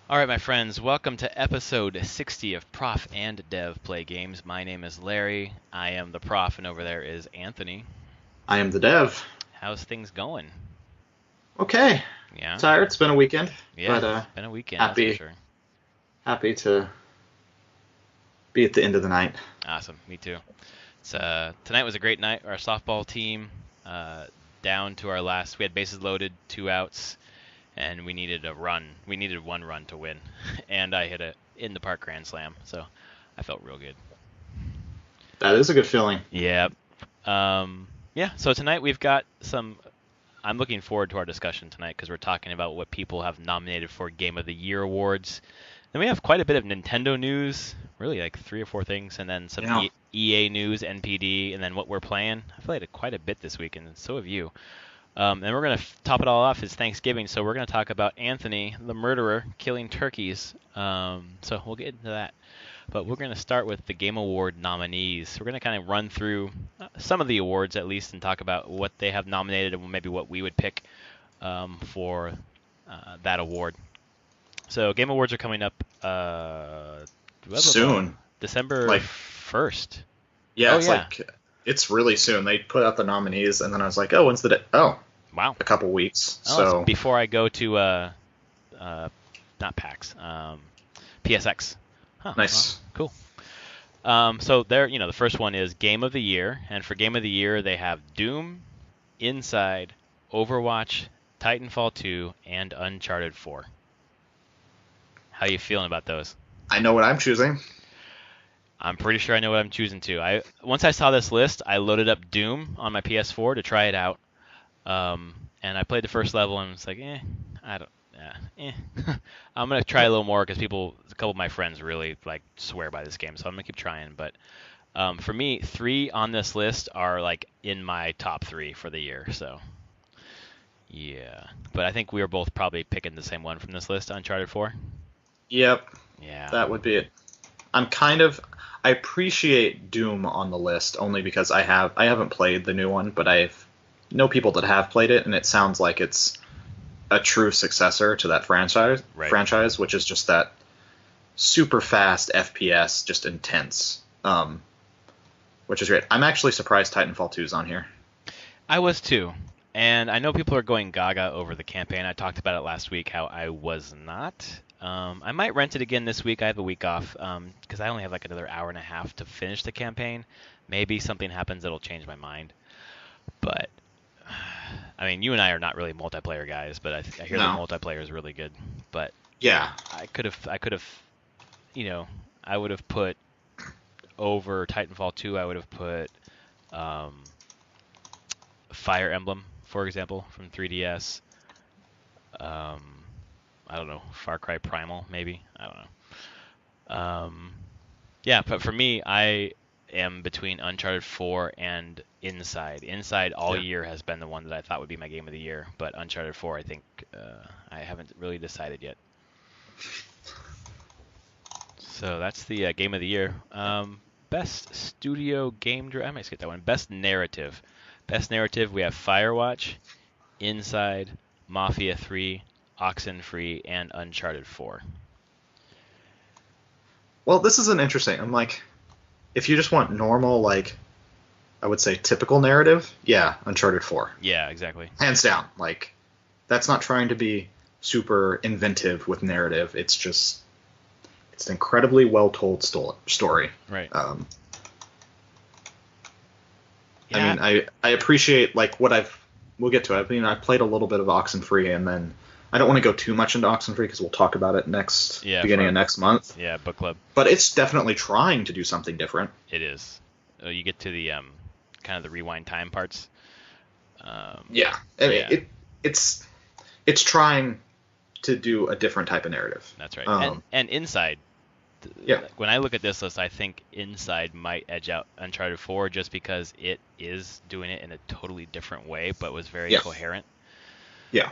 All right, my friends, welcome to episode 60 of Prof and Dev Play Games. My name is Larry. I am the Prof, and over there is Anthony. I am the Dev. How's things going? Okay. Yeah? Tired. It's been a weekend. Yeah, But it's been a weekend, that's happy for sure. happy to be at the end of the night. Awesome, me too. Tonight was a great night. Our softball team down to our last. We had bases loaded, 2 outs, and we needed a run. We needed 1 run to win, and I hit a in the park grand slam, so I felt real good. That is a good feeling. Yeah. Yeah, so tonight we've got some. I'm looking forward to our discussion tonight because we're talking about what people have nominated for Game of the Year awards. Then we have quite a bit of Nintendo news, really like 3 or 4 things, and then some EA news, NPD, and then what we're playing. I've played quite a bit this week, and so have you. And we're going to top it all off. It's Thanksgiving, so we're going to talk about Anthony, the murderer, killing turkeys. So we'll get into that. But we're going to start with the Game Award nominees. We're going to kind of run through some of the awards at least and talk about what they have nominated and maybe what we would pick for that award. So Game Awards are coming up soon. December 1st. Yeah, it's really soon. They put out the nominees, and then I was like, oh, when's the day? Oh, wow, a couple weeks. Oh, so before I go to not PAX, PSX. Huh, nice. Well, cool. So there, the first one is Game of the Year, and for Game of the Year they have Doom, Inside, Overwatch, Titanfall 2, and Uncharted 4. How you feeling about those? I know what I'm choosing. I'm pretty sure I know what I'm choosing too. Once I saw this list, I loaded up Doom on my PS4 to try it out, and I played the first level and was like, I'm gonna try a little more because a couple of my friends really swear by this game, so I'm gonna keep trying. But for me, 3 on this list are in my top 3 for the year. So yeah, but I think we were both probably picking the same one from this list, Uncharted 4. Yep. Yeah. That would be it. I appreciate Doom on the list only because I haven't played the new one, but I know people that have played it, and it sounds like it's a true successor to that franchise, which is just that super fast FPS, just intense, which is great. I'm actually surprised Titanfall 2 is on here. I was too, and I know people are going gaga over the campaign. I talked about it last week, how I was not. I might rent it again this week. I have a week off because I only have another hour and a half to finish the campaign. Maybe something happens that'll change my mind, but I mean, you and I are not really multiplayer guys, but I hear the multiplayer is really good. But yeah, I could have, I would have put over Titanfall 2. I would have put Fire Emblem, for example, from 3DS. I don't know, Far Cry Primal, maybe. I don't know. Yeah, but for me, I am between Uncharted 4 and Inside. Inside all year has been the one that I thought would be my Game of the Year, but Uncharted 4, I think I haven't really decided yet. So that's the Game of the Year. Best Studio Game I might skip that one. Best Narrative. Best Narrative, we have Firewatch, Inside, Mafia 3, Oxenfree, and Uncharted 4. Well, this is an interesting. I'm like, if you just want normal, I would say typical narrative, yeah, Uncharted 4. Yeah, exactly. Hands down. That's not trying to be super inventive with narrative. It's an incredibly well-told story. Right. Yeah. I mean, I appreciate, we'll get to it. I mean, I played a little bit of Oxenfree, and then I don't want to go too much into Oxenfree because we'll talk about it beginning of next month. Yeah, book club. But it's definitely trying to do something different. It is. You get to the kind of the rewind time parts. It's trying to do a different type of narrative. That's right. And Inside. Yeah. When I look at this list, I think Inside might edge out Uncharted 4 just because it is doing it in a totally different way, but was very coherent. Yeah.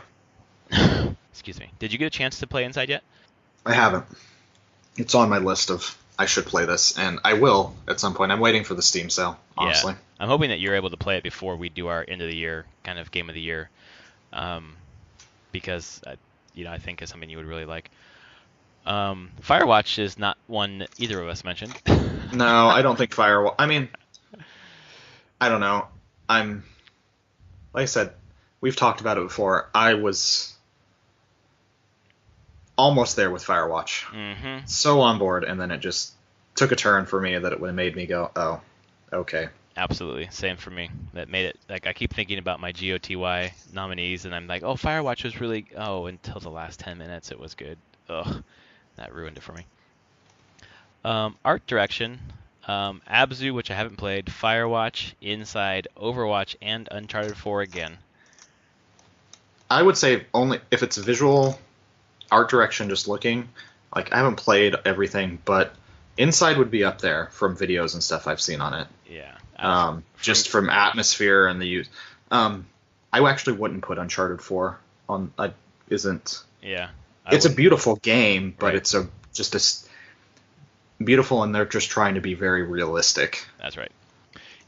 Excuse me. Did you get a chance to play Inside yet? I haven't. It's on my list of I should play this, and I will at some point. I'm waiting for the Steam sale, honestly. Yeah. I'm hoping that you're able to play it before we do our end of the year kind of Game of the Year, because I think it's something you would really like. Firewatch is not one that either of us mentioned. No, I don't think Firewatch. I mean, I don't know. Like I said, we've talked about it before. I was almost there with Firewatch. Mm-hmm. So on board, and then it just took a turn for me that it made me go, oh, okay. Absolutely, same for me. That made it like I keep thinking about my GOTY nominees, and I'm like, oh, Firewatch was really until the last 10 minutes it was good. Ugh, that ruined it for me. Art direction, Abzu, which I haven't played, Firewatch, Inside, Overwatch, and Uncharted 4 again. I would say only if it's visual art direction, just looking. Like I haven't played everything, but Inside would be up there from videos and stuff I've seen on it. Yeah. Just from atmosphere and the use. I actually wouldn't put Uncharted 4 on. Isn't. Yeah. It's a beautiful game, but right. it's just a beautiful, and they're just trying to be very realistic. That's right.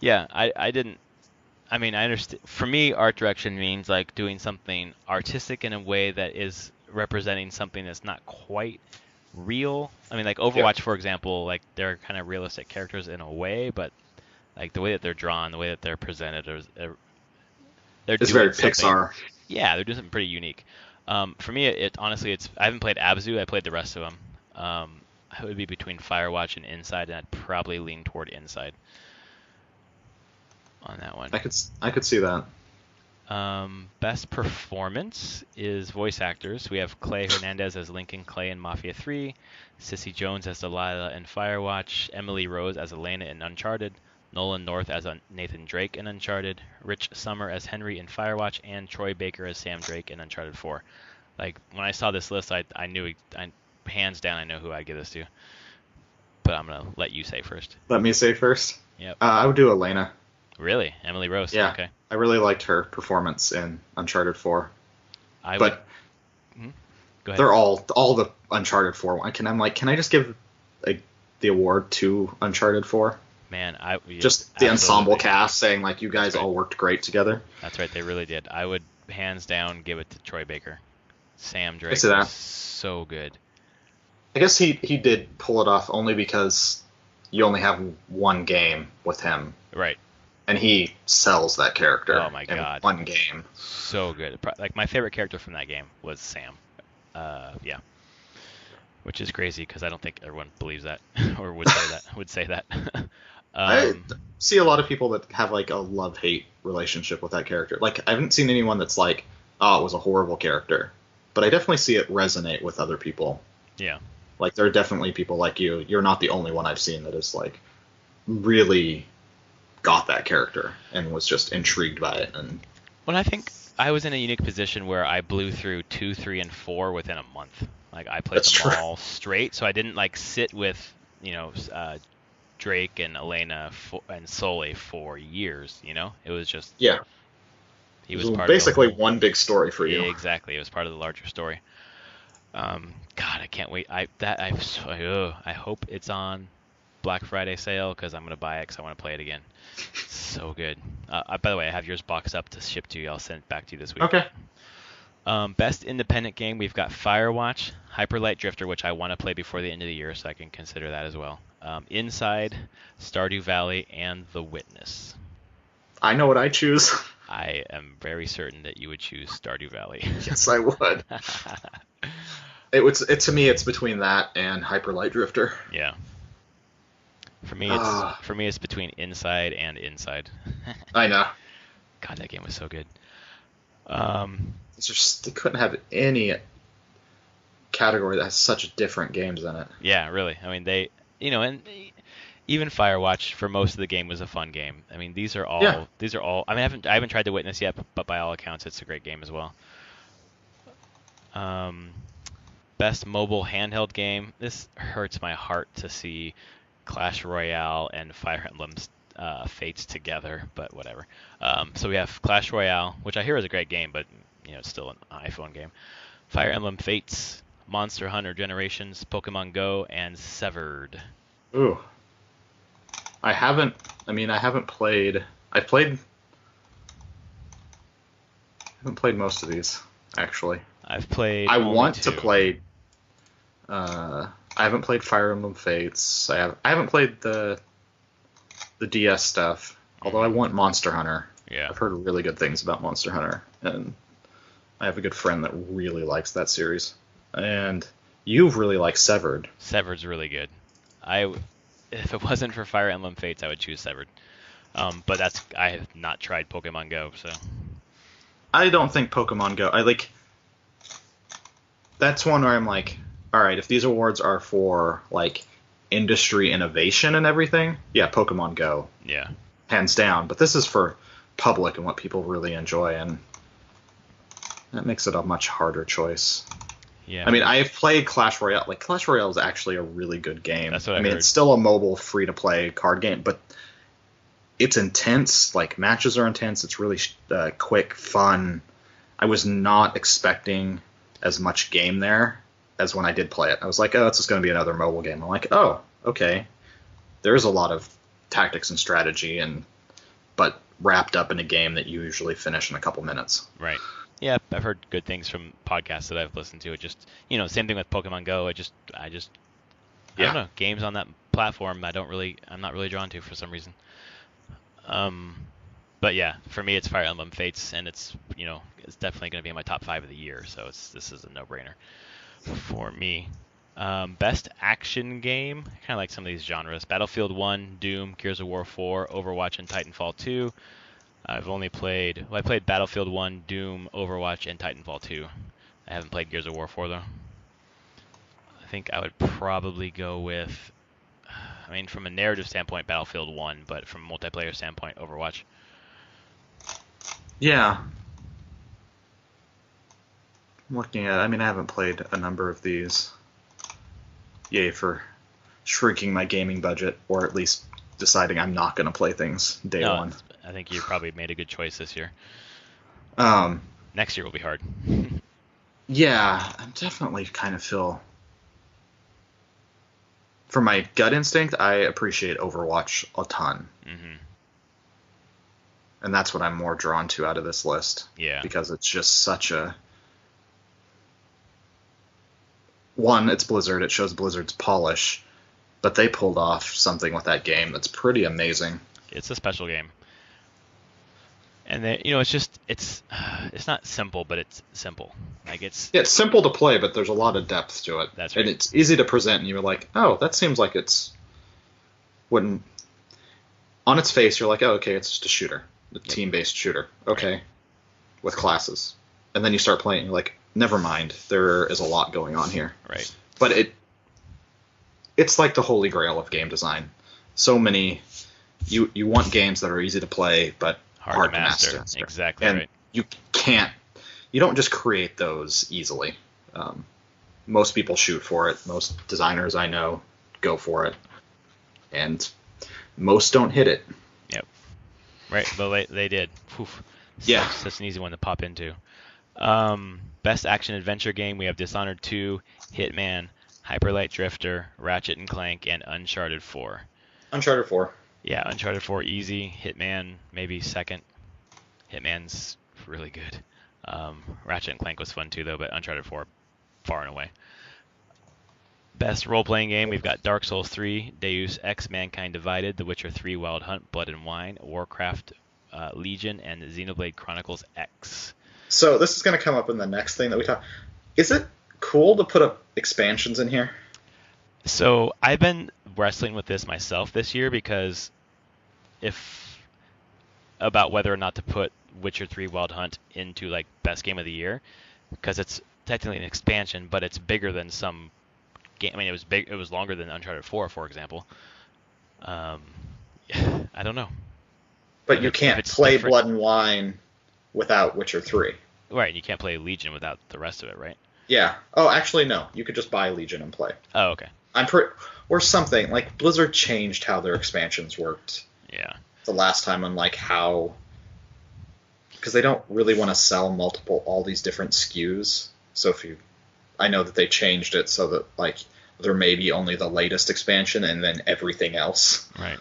Yeah, I didn't. I mean, I understand. For me, art direction means like doing something artistic in a way that is representing something that's not quite real. I mean, like Overwatch, for example, like they're kind of realistic characters in a way, but like the way that they're drawn, the way that they're presented, It's very Pixar. Yeah, they're doing something pretty unique. For me, it honestly, I haven't played Abzu. I played the rest of them. It would be between Firewatch and Inside, and I'd probably lean toward Inside on that one. I could see that. Best performance is voice actors. We have Clay Hernandez as Lincoln Clay in Mafia 3, Cissy Jones as Delilah in Firewatch, Emily Rose as Elena in Uncharted, Nolan North as Nathan Drake in Uncharted, Rich Summer as Henry in Firewatch, and Troy Baker as Sam Drake in Uncharted 4. Like, when I saw this list, I knew, hands down, I know who I'd give this to. But I'm going to let you say first. Let me say first? Yep. I would do Elena. Really? Emily Rose? Yeah. Okay. I really liked her performance in Uncharted 4. Go ahead. They're all the Uncharted 4. Can I just give the award to Uncharted 4? Man, just the ensemble cast saying like you guys all worked great together. That's right, they really did. I would hands down give it to Troy Baker. Sam Drake was so good. I guess he did pull it off only because you only have one game with him. Right. And he sells that character. Oh my god. In one game. So good. Like my favorite character from that game was Sam. Yeah. Which is crazy because I don't think everyone believes that or would say that. I see a lot of people that have like a love-hate relationship with that character. Like I haven't seen anyone that's like, oh, it was a horrible character. But I definitely see it resonate with other people. Yeah. Like there are definitely people like you. You're not the only one I've seen that is like really got that character and was just intrigued by it. And well, I think I was in a unique position where I blew through 2, 3, and 4 within a month. Like I played them all straight, so I didn't like sit with Drake and Elena and Sully for years. It was just He was part basically of one big story for you. Yeah, exactly. It was part of the larger story. God, I can't wait. I hope it's on Black Friday sale because I'm gonna buy it because I want to play it again. So good. By the way, I have yours boxed up to ship to you. I'll send it back to you this week. Okay. Best independent game, we've got Firewatch, Hyper Light Drifter, which I want to play before the end of the year, so I can consider that as well. Inside, Stardew Valley, and The Witness. I know what I choose. I am very certain that you would choose Stardew Valley. Yes, I would. To me, it's between that and Hyper Light Drifter. Yeah. For me, it's between Inside and Inside. I know. God, that game was so good. They couldn't have any category that has such different games in it. Yeah, really. I mean, and even Firewatch for most of the game was a fun game. I mean, these are all. I mean, I haven't tried The Witness yet, but by all accounts, it's a great game as well. Best mobile handheld game. This hurts my heart to see Clash Royale and Fire Emblem Fates together, but whatever. So we have Clash Royale, which I hear is a great game, but it's still an iPhone game. Fire Emblem Fates, Monster Hunter Generations, Pokemon Go, and Severed. Ooh. I haven't played. I haven't played most of these, actually. I've played. I want to play I haven't played Fire Emblem Fates. I haven't played the DS stuff. Although I want Monster Hunter. Yeah. I've heard really good things about Monster Hunter, and I have a good friend that really likes that series. And you really like Severed. Severed's really good. If it wasn't for Fire Emblem Fates, I would choose Severed. But I have not tried Pokemon Go, so. I don't think Pokemon Go. That's one where I'm like, all right, if these awards are for like industry innovation and everything, yeah, Pokemon Go. Yeah. Hands down. But this is for public and what people really enjoy, and that makes it a much harder choice. Yeah. I mean, I've played Clash Royale. Like, Clash Royale is actually a really good game. That's what I mean, heard. It's still a mobile, free-to-play card game, but it's intense. Like, matches are intense. It's really quick, fun. I was not expecting as much game there as when I did play it. I was like, oh, it's just going to be another mobile game. I'm like, oh, okay. There's a lot of tactics and strategy, but wrapped up in a game that you usually finish in a couple minutes. Right. Yeah, I've heard good things from podcasts that I've listened to. It just, same thing with Pokemon Go. I don't know, games on that platform I'm not really drawn to for some reason. But yeah, for me it's Fire Emblem Fates, and it's definitely going to be in my top 5 of the year. So this is a no-brainer for me. Best action game, kind of like some of these genres: Battlefield 1, Doom, Gears of War 4, Overwatch, and Titanfall 2. I played Battlefield 1, Doom, Overwatch, and Titanfall 2. I haven't played Gears of War 4 though. I think I would probably go with, from a narrative standpoint, Battlefield 1, but from a multiplayer standpoint, Overwatch. Yeah. I'm looking at, I haven't played a number of these. Yay for shrinking my gaming budget, or at least deciding I'm not going to play things day one. I think you probably made a good choice this year. Next year will be hard. Yeah, I definitely kind of feel... For my gut instinct, I appreciate Overwatch a ton. Mm-hmm. And that's what I'm more drawn to out of this list. Yeah. Because it's just such a... One, it's Blizzard. It shows Blizzard's polish. But they pulled off something with that game that's pretty amazing. It's a special game. And then, it's not simple, but it's simple. It's simple to play, but there's a lot of depth to it. That's right. And it's easy to present, and you're like, oh, that seems like it's... On its face, you're like, oh, okay, it's just a shooter. A team-based shooter. Okay. Right. With classes. And then you start playing, you're like, never mind, there is a lot going on here. Right. But it's like the holy grail of game design. So many... You want games that are easy to play, but hard to master. Exactly. And right. You don't just create those easily. Most people shoot for it. Most designers I know go for it. And most don't hit it. Yep. Right, but they did. Oof. Yeah. Such an easy one to pop into. Best action adventure game, we have Dishonored 2, Hitman, Hyper Light Drifter, Ratchet and Clank, and Uncharted 4. Uncharted 4. Yeah, Uncharted 4 easy. Hitman maybe second. Hitman's really good. Ratchet and Clank was fun too though, but Uncharted 4 far and away. Best role-playing game, we've got Dark Souls 3, Deus Ex Mankind Divided, The Witcher 3 Wild Hunt, Blood and Wine, Warcraft Legion, and Xenoblade Chronicles X. So this is going to come up in the next thing that we talk. Is it cool to put up expansions in here? So I've been wrestling with this myself this year because about whether or not to put Witcher 3 Wild Hunt into like best game of the year, because it's technically an expansion, but it's bigger than some game. It was big. It was longer than Uncharted 4, for example. I don't know. But you can't play different. Blood and Wine without Witcher 3. Right, and you can't play Legion without the rest of it, right? Yeah. Oh, actually, no. You could just buy Legion and play. Oh, okay. Or something. Like, Blizzard changed how their expansions worked. Yeah. The last time on, like, how... Because they don't really want to sell all these different SKUs. So I know that they changed it so that, like, there may be only the latest expansion and then everything else. Right.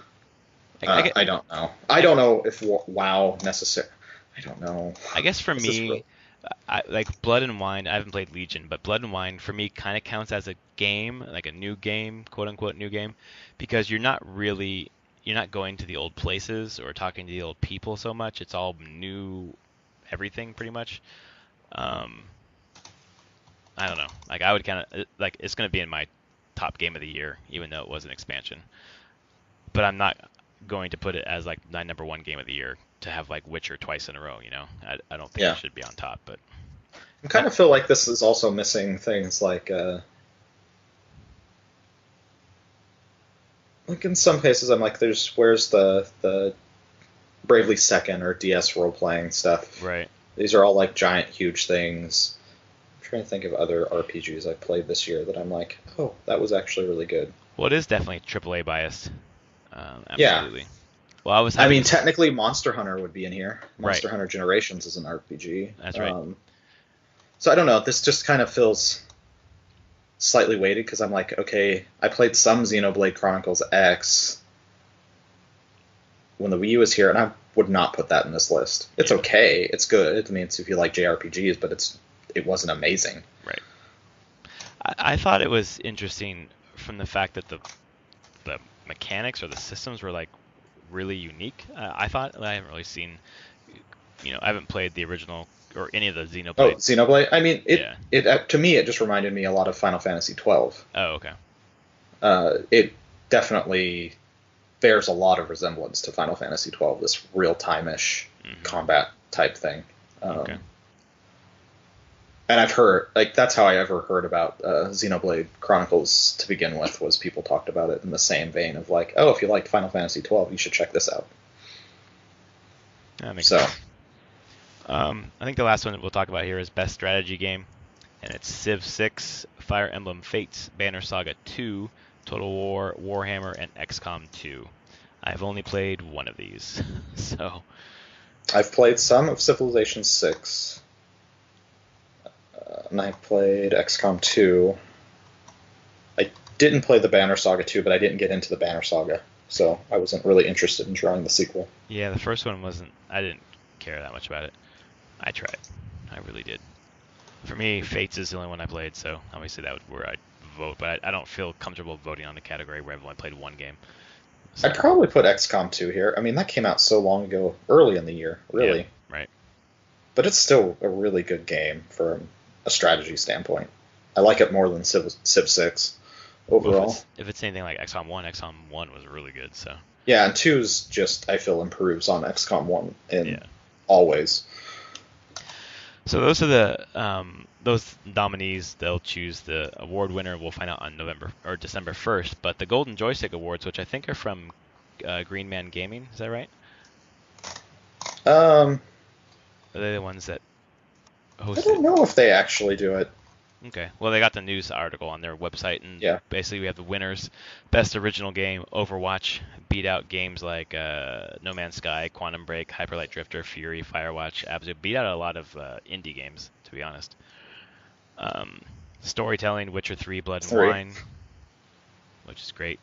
I don't know. I don't know if WoW necessarily... I don't know. I guess for me, Like Blood and Wine. I haven't played Legion, but Blood and Wine for me kind of counts as a game, like a new game, quote unquote new game, because you're not going to the old places or talking to the old people so much. It's all new, everything pretty much. Um, I don't know. Like I would kind of like it's gonna be in my top game of the year, even though it was an expansion. But I'm not going to put it as like my number one game of the year to have like Witcher twice in a row. I don't think it Yeah. should be on top. But I kind of feel like this is also missing things like in some cases I'm like, where's the Bravely Second or DS role playing stuff? right. These are all like giant, huge things. I'm trying to think of other RPGs I've played this year that I'm like, oh, that was actually really good. Well, it is definitely AAA biased. Yeah. Absolutely. Well, I was I having mean, technically, Monster Hunter would be in here. right. Monster Hunter Generations is an RPG. That's right. So I don't know. This just kind of feels slightly weighted because I'm like, okay, I played some Xenoblade Chronicles X when the Wii U was here, and I would not put that in this list. It's Yeah. okay. It's good. I mean, it's if you like JRPGs, but it wasn't amazing. Right. I thought it was interesting from the fact that the mechanics or the systems were like really unique. I thought I haven't really seen, I haven't played the original or any of the Oh, Xenoblade. Xenoblade. I mean, Yeah. it to me it just reminded me a lot of Final Fantasy 12. Oh, okay. It definitely bears a lot of resemblance to Final Fantasy 12. This real time-ish Hmm. combat type thing. Okay. And I've heard like that's how I ever heard about Xenoblade Chronicles to begin with was people talked about it in the same vein of like, oh, if you liked Final Fantasy 12, you should check this out. That makes So sense. I think the last one that we'll talk about here is best strategy game, and it's Civ 6, Fire Emblem Fates, Banner Saga 2, Total War, Warhammer, and XCOM 2. I've only played one of these, so I've played some of Civilization 6, and I've played XCOM 2. I didn't play the Banner Saga 2, but I didn't get into the Banner Saga, so I wasn't really interested in trying the sequel. yeah, the first one wasn't. I didn't care that much about it. I tried, I really did. For me, Fates is the only one I played, so obviously that was where I'd vote. But I don't feel comfortable voting on a category where I've only played one game. So I'd probably put XCOM 2 here. I mean, that came out so long ago, early in the year, really. yeah, right. But it's still a really good game from a strategy standpoint. I like it more than Civ 6 Well, overall. if it's anything like XCOM 1 was really good. So Yeah, and 2's just, I feel, improves on XCOM 1 in yeah. all ways. So those are those nominees. They'll choose the award winner. We'll find out on November or December 1st. But the Golden Joystick Awards, which I think are from Green Man Gaming, is that right? Um, Are they the ones that host I it? don't know if they actually do it. Okay. Well, they got the news article on their website, and Yeah. basically we have the winners. Best original game, Overwatch, beat out games like No Man's Sky, Quantum Break, Hyper Light Drifter, Fury, Firewatch, Abzu. Beat out a lot of indie games, to be honest. Storytelling, Witcher 3, Blood and 3. Wine, which is great.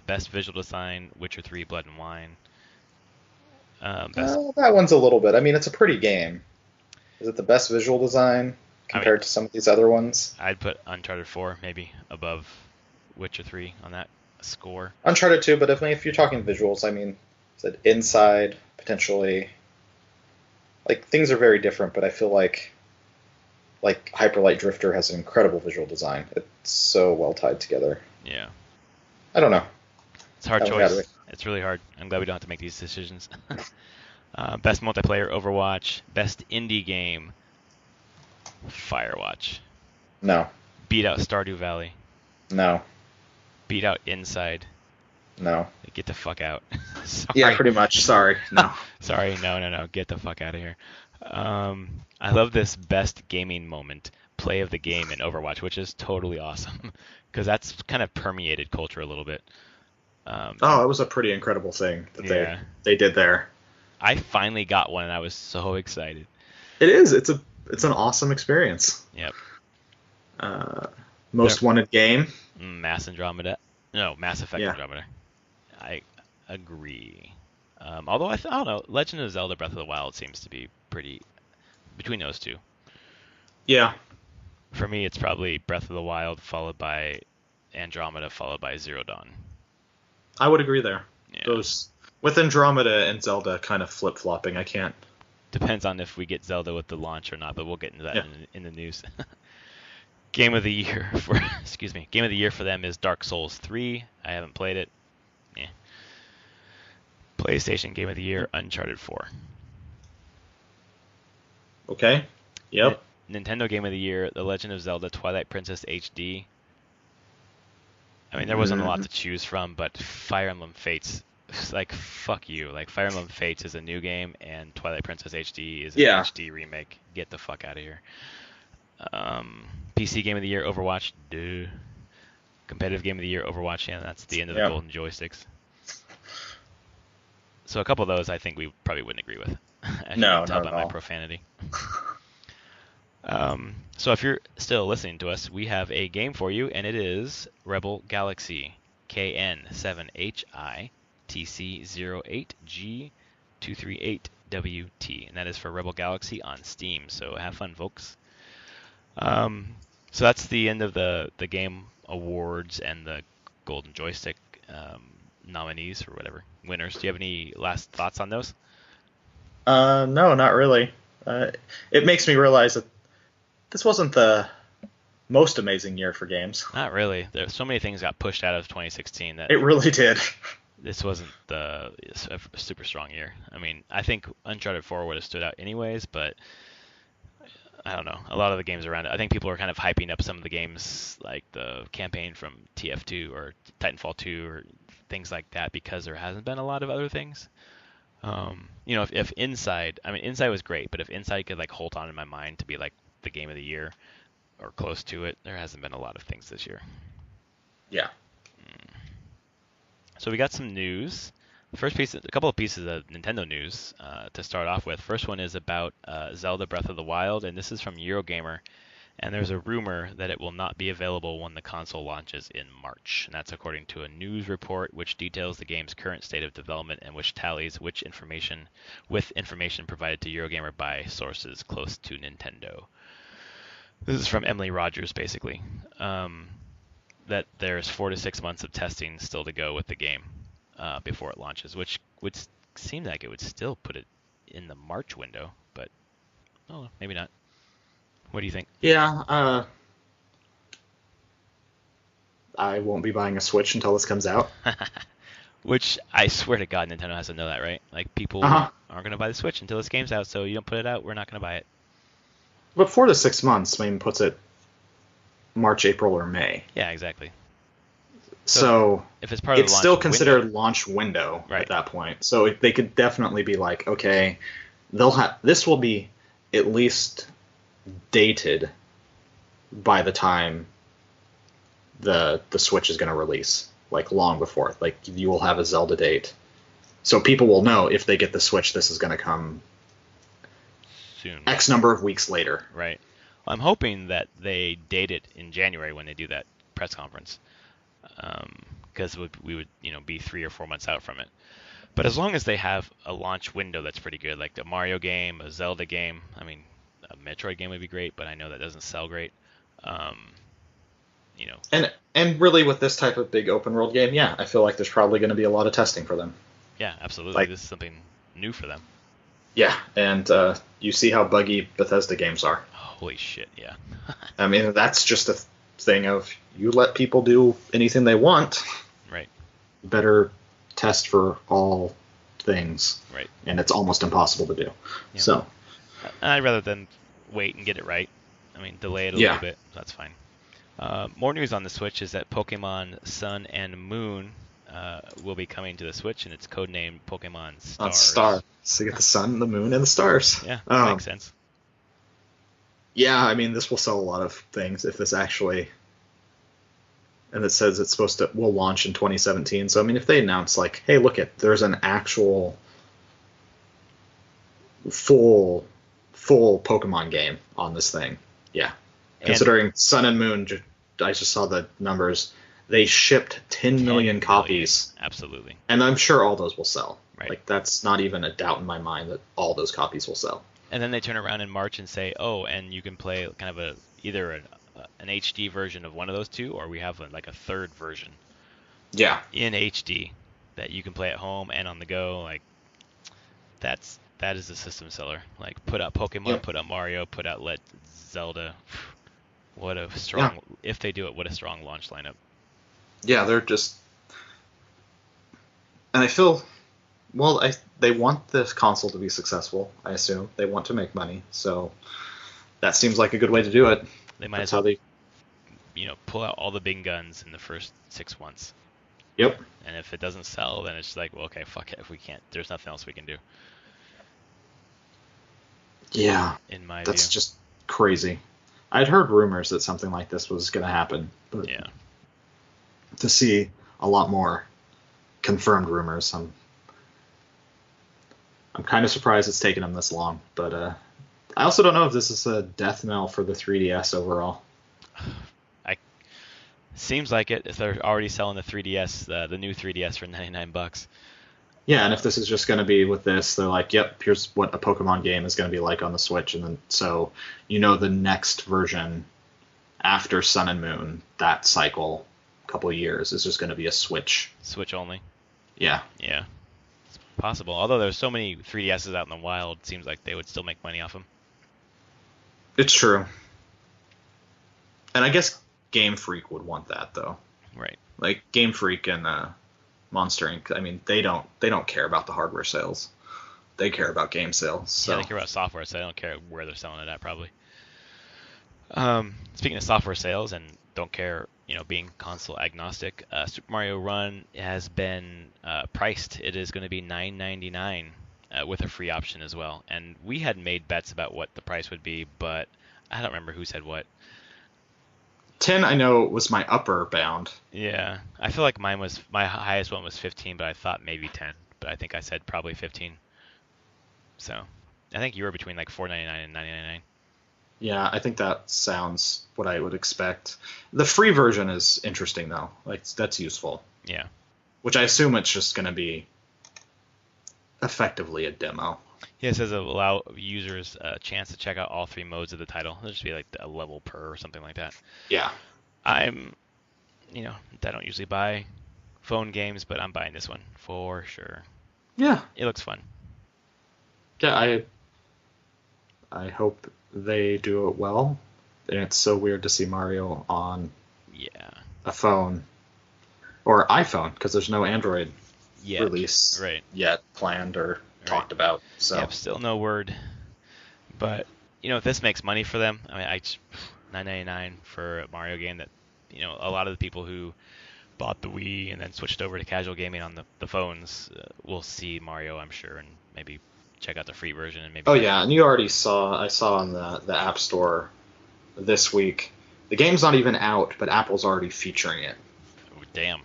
Best visual design, Witcher 3, Blood and Wine. Best, That one's a little bit. I mean, it's a pretty game. Is it the best visual design compared to some of these other ones? I'd put Uncharted 4 maybe above Witcher 3 on that score. Uncharted 2, but if you're talking visuals, I mean, is it Inside, potentially? Like, things are very different, but I feel like Hyper Light Drifter has an incredible visual design. It's so well tied together. Yeah. I don't know. It's a hard Haven't had choice. it. It's really hard. I'm glad we don't have to make these decisions. Best multiplayer, Overwatch. Best indie game, Firewatch. No. Beat out Stardew Valley. No. Beat out Inside. No. Get the fuck out. Sorry. Yeah, pretty much. Sorry. No. Sorry. No. Get the fuck out of here. I love this best gaming moment, play of the game in Overwatch, which is totally awesome because that's kind of permeated culture a little bit. Oh, it was a pretty incredible thing that Yeah. they did there. I finally got one and I was so excited. It is. It's an awesome experience. Yep. Most wanted game. Mass Andromeda. No, Mass Effect Yeah. Andromeda. I agree. Although I don't know, Legend of Zelda: Breath of the Wild seems to be pretty between those two. Yeah, For me, it's probably Breath of the Wild, followed by Andromeda, followed by Zero Dawn. I would agree there. Yeah. Those with Andromeda and Zelda kind of flip flopping. I can't. Depends on if we get Zelda with the launch or not, but we'll get into that Yeah. in the news. Game of the year for excuse me. Game of the year for them is Dark Souls 3. I haven't played it. Yeah. PlayStation Game of the Year, Uncharted 4. Okay. Yep. Nintendo Game of the Year, The Legend of Zelda Twilight Princess HD. I mean, there wasn't a lot to choose from, but Fire Emblem Fates, like, fuck you. Like, Fire Emblem Fates is a new game, and Twilight Princess HD is an HD remake. Get the fuck out of here. PC Game of the Year, Overwatch. Duh. Competitive Game of the Year, Overwatch. Yeah, that's the end of the golden joysticks. So a couple of those I think we probably wouldn't agree with. As you can tell by my profanity. So if you're still listening to us, we have a game for you, and it is Rebel Galaxy KN7HI TC08G238WT, and that is for Rebel Galaxy on Steam. So have fun, folks. So that's the end of the game awards and the Golden Joystick nominees or whatever, winners. Do you have any last thoughts on those? No, not really. It makes me realize that this wasn't the most amazing year for games. Not really. There's so many things got pushed out of 2016 that it really did. This wasn't a super strong year. I mean, I think Uncharted 4 would have stood out anyways, but I don't know. A lot of the games around it, I think people are kind of hyping up some of the games, like the campaign from TF2 or Titanfall 2 or things like that, because there hasn't been a lot of other things. If Inside, I mean, Inside was great, but if Inside could like hold on in my mind to be like the game of the year or close to it, there hasn't been a lot of things this year. Yeah. So we got some news. A couple of pieces of Nintendo news to start off with. First one is about Zelda Breath of the Wild, and this is from Eurogamer. And there's a rumor that it will not be available when the console launches in March. And that's according to a news report which details the game's current state of development and which tallies with information provided to Eurogamer by sources close to Nintendo. This is from Emily Rogers, basically. That there's 4 to 6 months of testing still to go with the game before it launches, which would seem like it would still put it in the March window, but maybe not. What do you think? Yeah, I won't be buying a Switch until this comes out. Which I swear to God, Nintendo has to know that, right? Like, people aren't going to buy the Switch until this game's out, so you don't put it out, we're not going to buy it. But 4 to 6 months, I mean, puts it March, April, or May. Yeah, exactly. So if it's part of the it's launch still considered window, launch window right, at that point. So they could definitely be like, okay, this will be at least dated by the time the Switch is going to release, like long before. Like, you will have a Zelda date, so people will know if they get the Switch, this is going to come soon, X number of weeks later. Right. Well, I'm hoping that they date it in January when they do that press conference, because we would be 3 or 4 months out from it. But as long as they have a launch window that's pretty good, like the Mario game, a Zelda game, I mean, a Metroid game would be great, but I know that doesn't sell great. And really, with this type of big open world game, yeah, I feel like there's probably going to be a lot of testing for them. Yeah, absolutely. This is something new for them. Yeah, and you see how buggy Bethesda games are. Holy shit, yeah. I mean, that's just a thing of, you let people do anything they want. Right. Better test for all things. Right. And it's almost impossible to do. Yeah. So I'd rather than wait and get it right. I mean, delay it a little bit. That's fine. More news on the Switch is that Pokemon Sun and Moon will be coming to the Switch, and it's codenamed Pokemon Stars. Star. So you get the sun, the moon, and the stars. Yeah, that makes sense. Yeah, I mean, this will sell a lot of things if this actually... And it says it's will launch in 2017. So, I mean, if they announce, like, hey, look, there's an actual full Pokemon game on this thing. Yeah. Considering Sun and Moon, I just saw the numbers, they shipped 10 million copies. Absolutely. And I'm sure all those will sell. Right. Like, that's not even a doubt in my mind that all those copies will sell. And then they turn around in March and say, oh, and you can play kind of either an HD version of one of those two, or we have like a third version Yeah. in HD that you can play at home and on the go. Like that is a system seller. Like put out Pokemon, Yeah. put out Mario, put out Zelda. What a Yeah. strong, if they do it, what a strong launch lineup. Yeah, they're just, and I feel, well, they want this console to be successful. I assume they want to make money, so that seems like a good way to do it. They might That's as well, how they. pull out all the big guns in the first 6 months. Yep. And if it doesn't sell, then it's like, well, okay, fuck it. If we can't, there's nothing else we can do. Yeah. In my That's view. just crazy. I'd heard rumors that something like this was going to happen, but Yeah. to see a lot more confirmed rumors, I'm kind of surprised it's taken them this long. But I also don't know if this is a death knell for the 3DS overall. Seems like it. If they're already selling the 3DS, the new 3DS for $99. Yeah, and if this is just going to be with this, they're like, yep, here's what a Pokemon game is going to be like on the Switch, and then so the next version after Sun and Moon, that cycle, couple of years, is just going to be a Switch. Switch only. Yeah. Yeah, it's possible. Although there's so many 3DSs out in the wild, it seems like they would still make money off them. It's true. And I guess Game Freak would want that though. Right. Like Game Freak and Monster Inc. I mean, they don't care about the hardware sales. They care about game sales. So. Yeah, they care about software, so they don't care where they're selling it at, probably. Speaking of software sales and don't care, being console agnostic, Super Mario Run has been priced. It is going to be $9.99 with a free option as well. And we had made bets about what the price would be, but I don't remember who said what. 10, I know, was my upper bound. Yeah, I feel like my highest one was 15, but I thought maybe 10, but I think I said probably 15. So I think you were between like $4.99 and $9.99. Yeah, I think that sounds what I would expect. The free version is interesting though. Like that's useful. Yeah. Which I assume it's just going to be effectively a demo. Yeah, it says it'll allow users a chance to check out all three modes of the title. It'll just be like a level per or something like that. Yeah. I don't usually buy phone games, but I'm buying this one for sure. Yeah. It looks fun. Yeah, I hope they do it well. And it's so weird to see Mario on a phone or iPhone because there's no Android release yet planned or talked about. So yep, still no word. But if this makes money for them, I mean, $9.99 for a Mario game that a lot of the people who bought the Wii and then switched over to casual gaming on the phones will see Mario, I'm sure, and maybe check out the free version and maybe. Oh yeah, and I saw on the App Store this week. The game's not even out, but Apple's already featuring it. Oh, damn.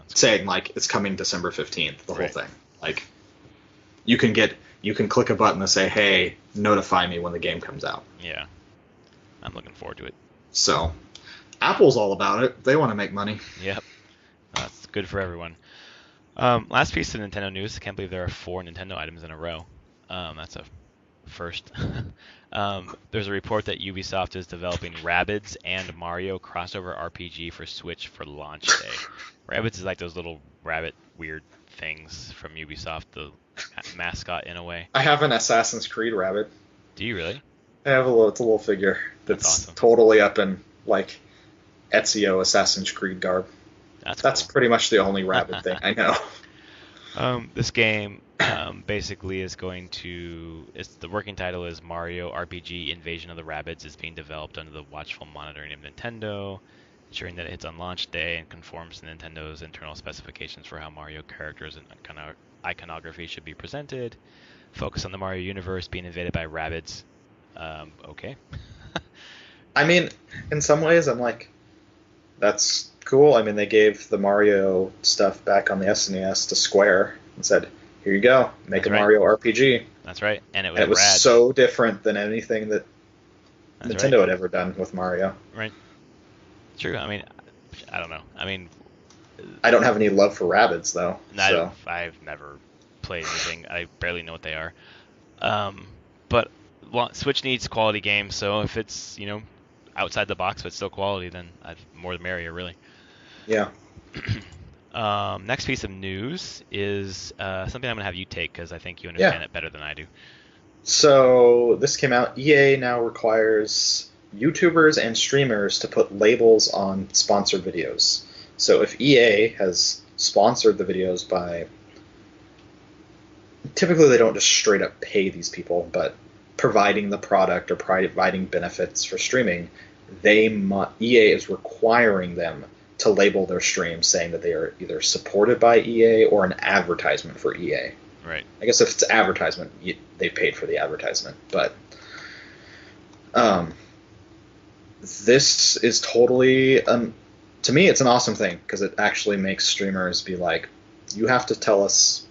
Saying like it's coming December 15th, the whole thing. Like you can click a button to say, "Hey, notify me when the game comes out." Yeah. I'm looking forward to it. So, Apple's all about it. They want to make money. Yep. That's good for everyone. Last piece of Nintendo news. I can't believe there are 4 Nintendo items in a row. That's a first. There's a report that Ubisoft is developing Rabbids and Mario crossover RPG for Switch for launch day. Rabbids is like those little rabbit weird things from Ubisoft, the mascot in a way. I have an Assassin's Creed Rabbit. Do you really? I have it's a little figure that's awesome. Totally up in like Ezio Assassin's Creed garb. That's cool. pretty much the only rabbit thing I know. This game basically is the working title is Mario RPG Invasion of the Rabbids. Is being developed under the watchful monitoring of Nintendo, ensuring that it hits on launch day and conforms to Nintendo's internal specifications for how Mario characters and iconography should be presented. Focus on the Mario universe being invaded by Rabbids. Okay. I mean, in some ways, I'm like, that's cool. I mean, they gave the Mario stuff back on the SNES to Square and said, "Here you go, make a Mario RPG." That's right, and it was rad. So different than anything that Nintendo had ever done with Mario. Right. True. I mean, I don't know. I don't have any love for Rabbids though. I've never played anything. I barely know what they are. But Switch needs quality games, so if it's outside the box but still quality, then more the merrier, really. Yeah. Next piece of news is something I'm gonna have you take because I think you understand it better than I do. So this came out. EA now requires YouTubers and streamers to put labels on sponsored videos. So if EA has sponsored the videos by, typically they don't just straight up pay these people, but providing the product or providing benefits for streaming, EA is requiring them to label their streams saying that they are either supported by EA or an advertisement for EA. Right. I guess if it's advertisement, they paid for the advertisement. But this is totally, to me, it's an awesome thing because it actually makes streamers be like, you have to tell us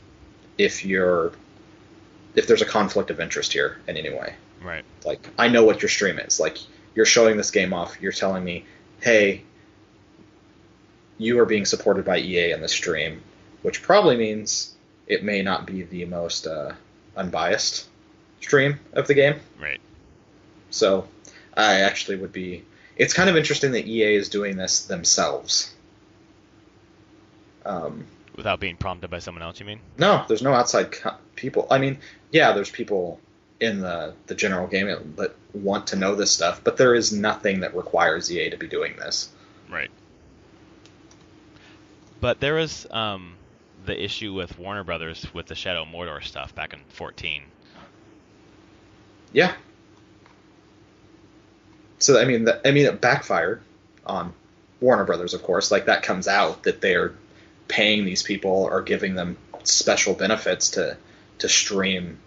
if there's a conflict of interest here in any way. Right. Like, I know what your stream is. Like, you're showing this game off. You're telling me, hey, you are being supported by EA in this stream, which probably means it may not be the most unbiased stream of the game. Right. So I actually would be... It's kind of interesting that EA is doing this themselves. Without being prompted by someone else, you mean? No, there's no outside people. I mean, yeah, there's people in the general game that want to know this stuff, but there is nothing that requires EA to be doing this. Right. But there was the issue with Warner Brothers with the Shadow of Mordor stuff back in 2014. Yeah. So I mean, it backfired on Warner Brothers, of course. Like, that comes out that they're paying these people or giving them special benefits to stream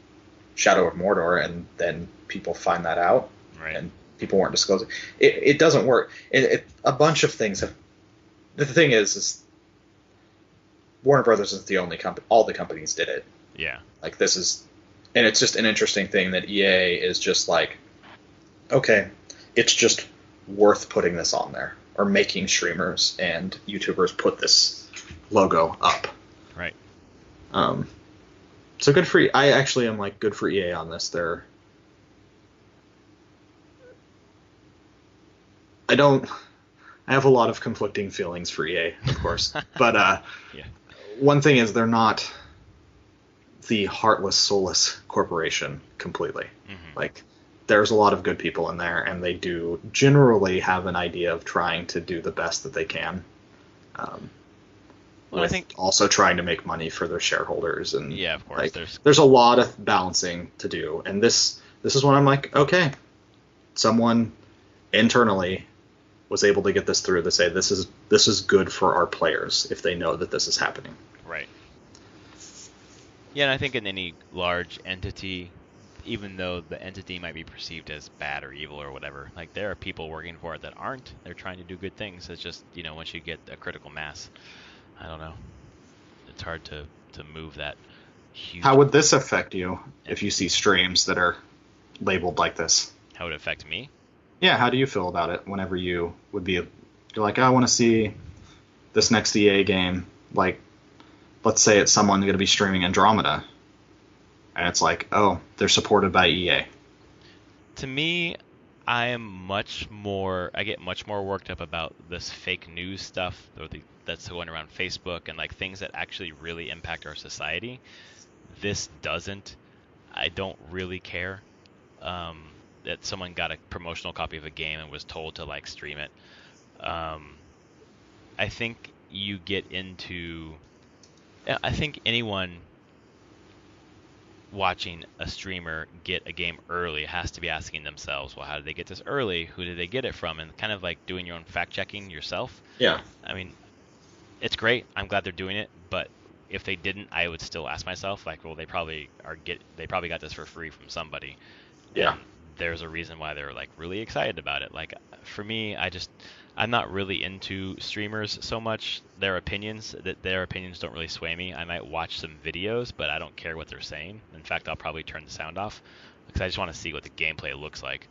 Shadow of Mordor, and then people find that out, right. And people weren't disclosing. It doesn't work. A bunch of things have. The thing is Warner Brothers is the only company. All the companies did it. Yeah. Like, this is, and it's just an interesting thing that EA is just like, okay, it's just worth putting this on there, or making streamers and YouTubers put this logo up. Right. So good for EA. I actually am like, good for EA on this. I have a lot of conflicting feelings for EA, of course. But yeah. One thing is, they're not the heartless, soulless corporation completely. Mm-hmm. Like, there's a lot of good people in there, and they do generally have an idea of trying to do the best that they can. Well, I think also trying to make money for their shareholders, and yeah, of course, like, there's a lot of balancing to do, and this is when I'm like, okay, someone internally was able to get this through to say this is good for our players if they know that this is happening. Right. Yeah, and I think in any large entity, even though the entity might be perceived as bad or evil or whatever, like, there are people working for it that aren't. They're trying to do good things. It's just, once you get a critical mass, I don't know. It's hard to move that huge. How would this affect you if you see streams that are labeled like this? How would it affect me? Yeah, how do you feel about it whenever you're like, I want to see this next EA game, like, let's say it's someone going to be streaming Andromeda, and it's like, oh, they're supported by EA. To me, I get much more worked up about this fake news stuff that's going around Facebook and like things that actually really impact our society. This doesn't. I don't really care that someone got a promotional copy of a game and was told to like stream it. I think you get into. I think anyone watching a streamer get a game early has to be asking themselves, well, how did they get this early? Who did they get it from? And kind of like doing your own fact checking yourself. Yeah. I mean, it's great. I'm glad they're doing it, but if they didn't, I would still ask myself, like, well, they probably got this for free from somebody. Yeah. And there's a reason why they're like really excited about it. Like, for me, I'm not really into streamers so much. Their opinions don't really sway me. I might watch some videos, but I don't care what they're saying. In fact, I'll probably turn the sound off because I just want to see what the gameplay looks like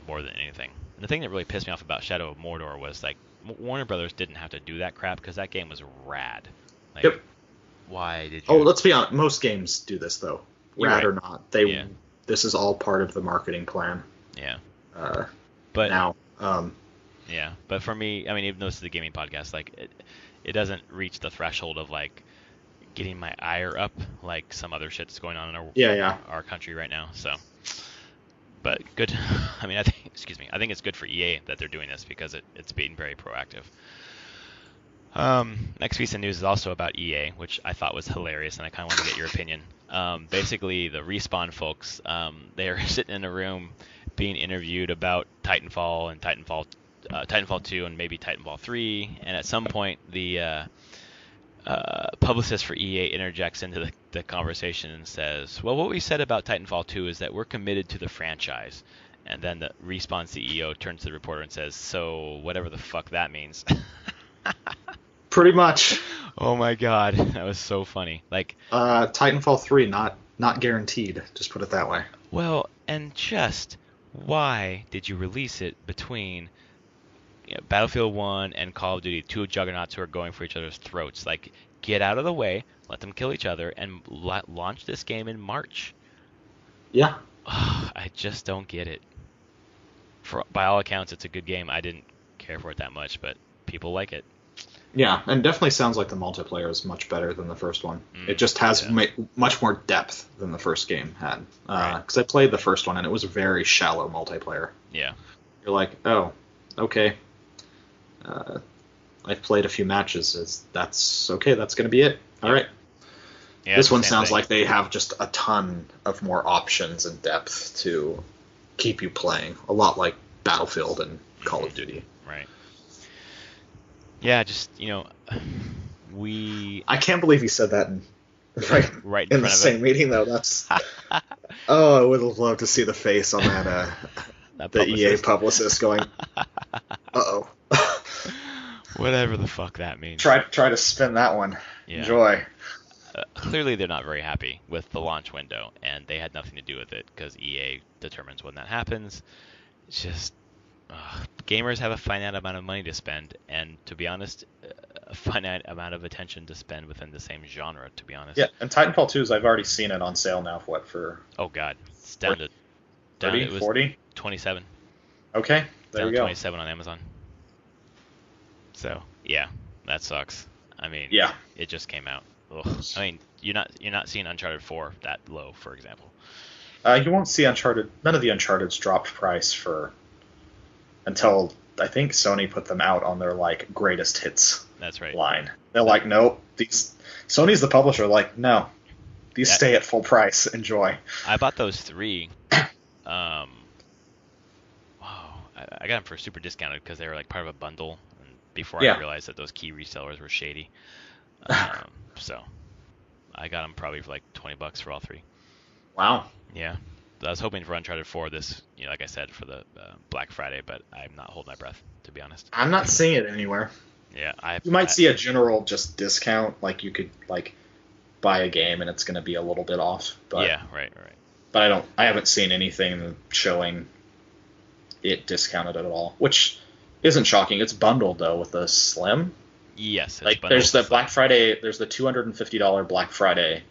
more than anything. And the thing that really pissed me off about Shadow of Mordor was like Warner Brothers didn't have to do that crap because that game was rad. Like, yep. Why did you? Oh, let's be honest. Most games do this though. Rad or not, they this is all part of the marketing plan. Yeah. Uh, But now, yeah, but for me, I mean, even though this is a gaming podcast, like it doesn't reach the threshold of like getting my ire up like some other shit that's going on in yeah. our country right now. So, but good. I mean, I think, excuse me, I think it's good for EA that they're doing this because it's being very proactive. Next piece of news is also about EA, which I thought was hilarious, and I kind of want to get your opinion. Basically, the Respawn folks, they are sitting in a room being interviewed about Titanfall and Titanfall 2 and maybe Titanfall 3, and at some point the publicist for EA interjects into the conversation and says, well, what we said about Titanfall 2 is that we're committed to the franchise. And then the Respawn CEO turns to the reporter and says, so whatever the fuck that means. pretty much. Oh my god, that was so funny. Like, Titanfall 3 not guaranteed. Just put it that way. well, and just why did you release it between Battlefield 1 and Call of Duty, two juggernauts who are going for each other's throats? Like, get out of the way, let them kill each other, and launch this game in March. Yeah. I just don't get it. By all accounts, it's a good game. I didn't care for it that much, but people like it. Yeah, and definitely sounds like the multiplayer is much better than the first one. It just has much more depth than the first game had. Because I played the first one, and it was a very shallow multiplayer. Yeah. You're like, oh, okay. I've played a few matches. That's okay. That's going to be it. All right. Yeah, this one sounds like they have just a ton of more options and depth to keep you playing. A lot like Battlefield and Call of Duty. Right. Yeah, just, I can't believe you said that right in the same meeting, though. That's... Oh, I would have loved to see the face on that, the EA publicist going, uh-oh. Whatever the fuck that means. Try to spin that one. Yeah. Enjoy. Clearly they're not very happy with the launch window, and they had nothing to do with it because EA determines when that happens. It's just... gamers have a finite amount of money to spend, and to be honest, a finite amount of attention to spend within the same genre, to be honest. Yeah, and Titanfall 2's, I've already seen it on sale now for Oh god, it's down to 30, 40? 27. Okay, there we go. 27 on Amazon. So, yeah, that sucks. I mean, yeah. It just came out. Ugh. I mean, you're not seeing Uncharted 4 that low, for example. You won't see Uncharted. None of the Uncharted's dropped price until I think Sony put them out on their greatest hits. That's right. Line. They're like, nope. Sony's the publisher. Like, no, these stay at full price. Enjoy. I bought those 3. Wow, I got them for super discounted because they were part of a bundle. And before I realized that those key resellers were shady, so I got them probably for $20 for all 3. Wow. Yeah. I was hoping for Uncharted 4 this, like I said, for the Black Friday, but I'm not holding my breath, to be honest. I'm not seeing it anywhere. Yeah, you might see a general just discount, you could buy a game and it's going to be a little bit off. But, yeah, right. But I haven't seen anything showing it discounted at all, which isn't shocking. It's bundled though with the Slim. Yes, there's the Black Friday, there's the $250 Black Friday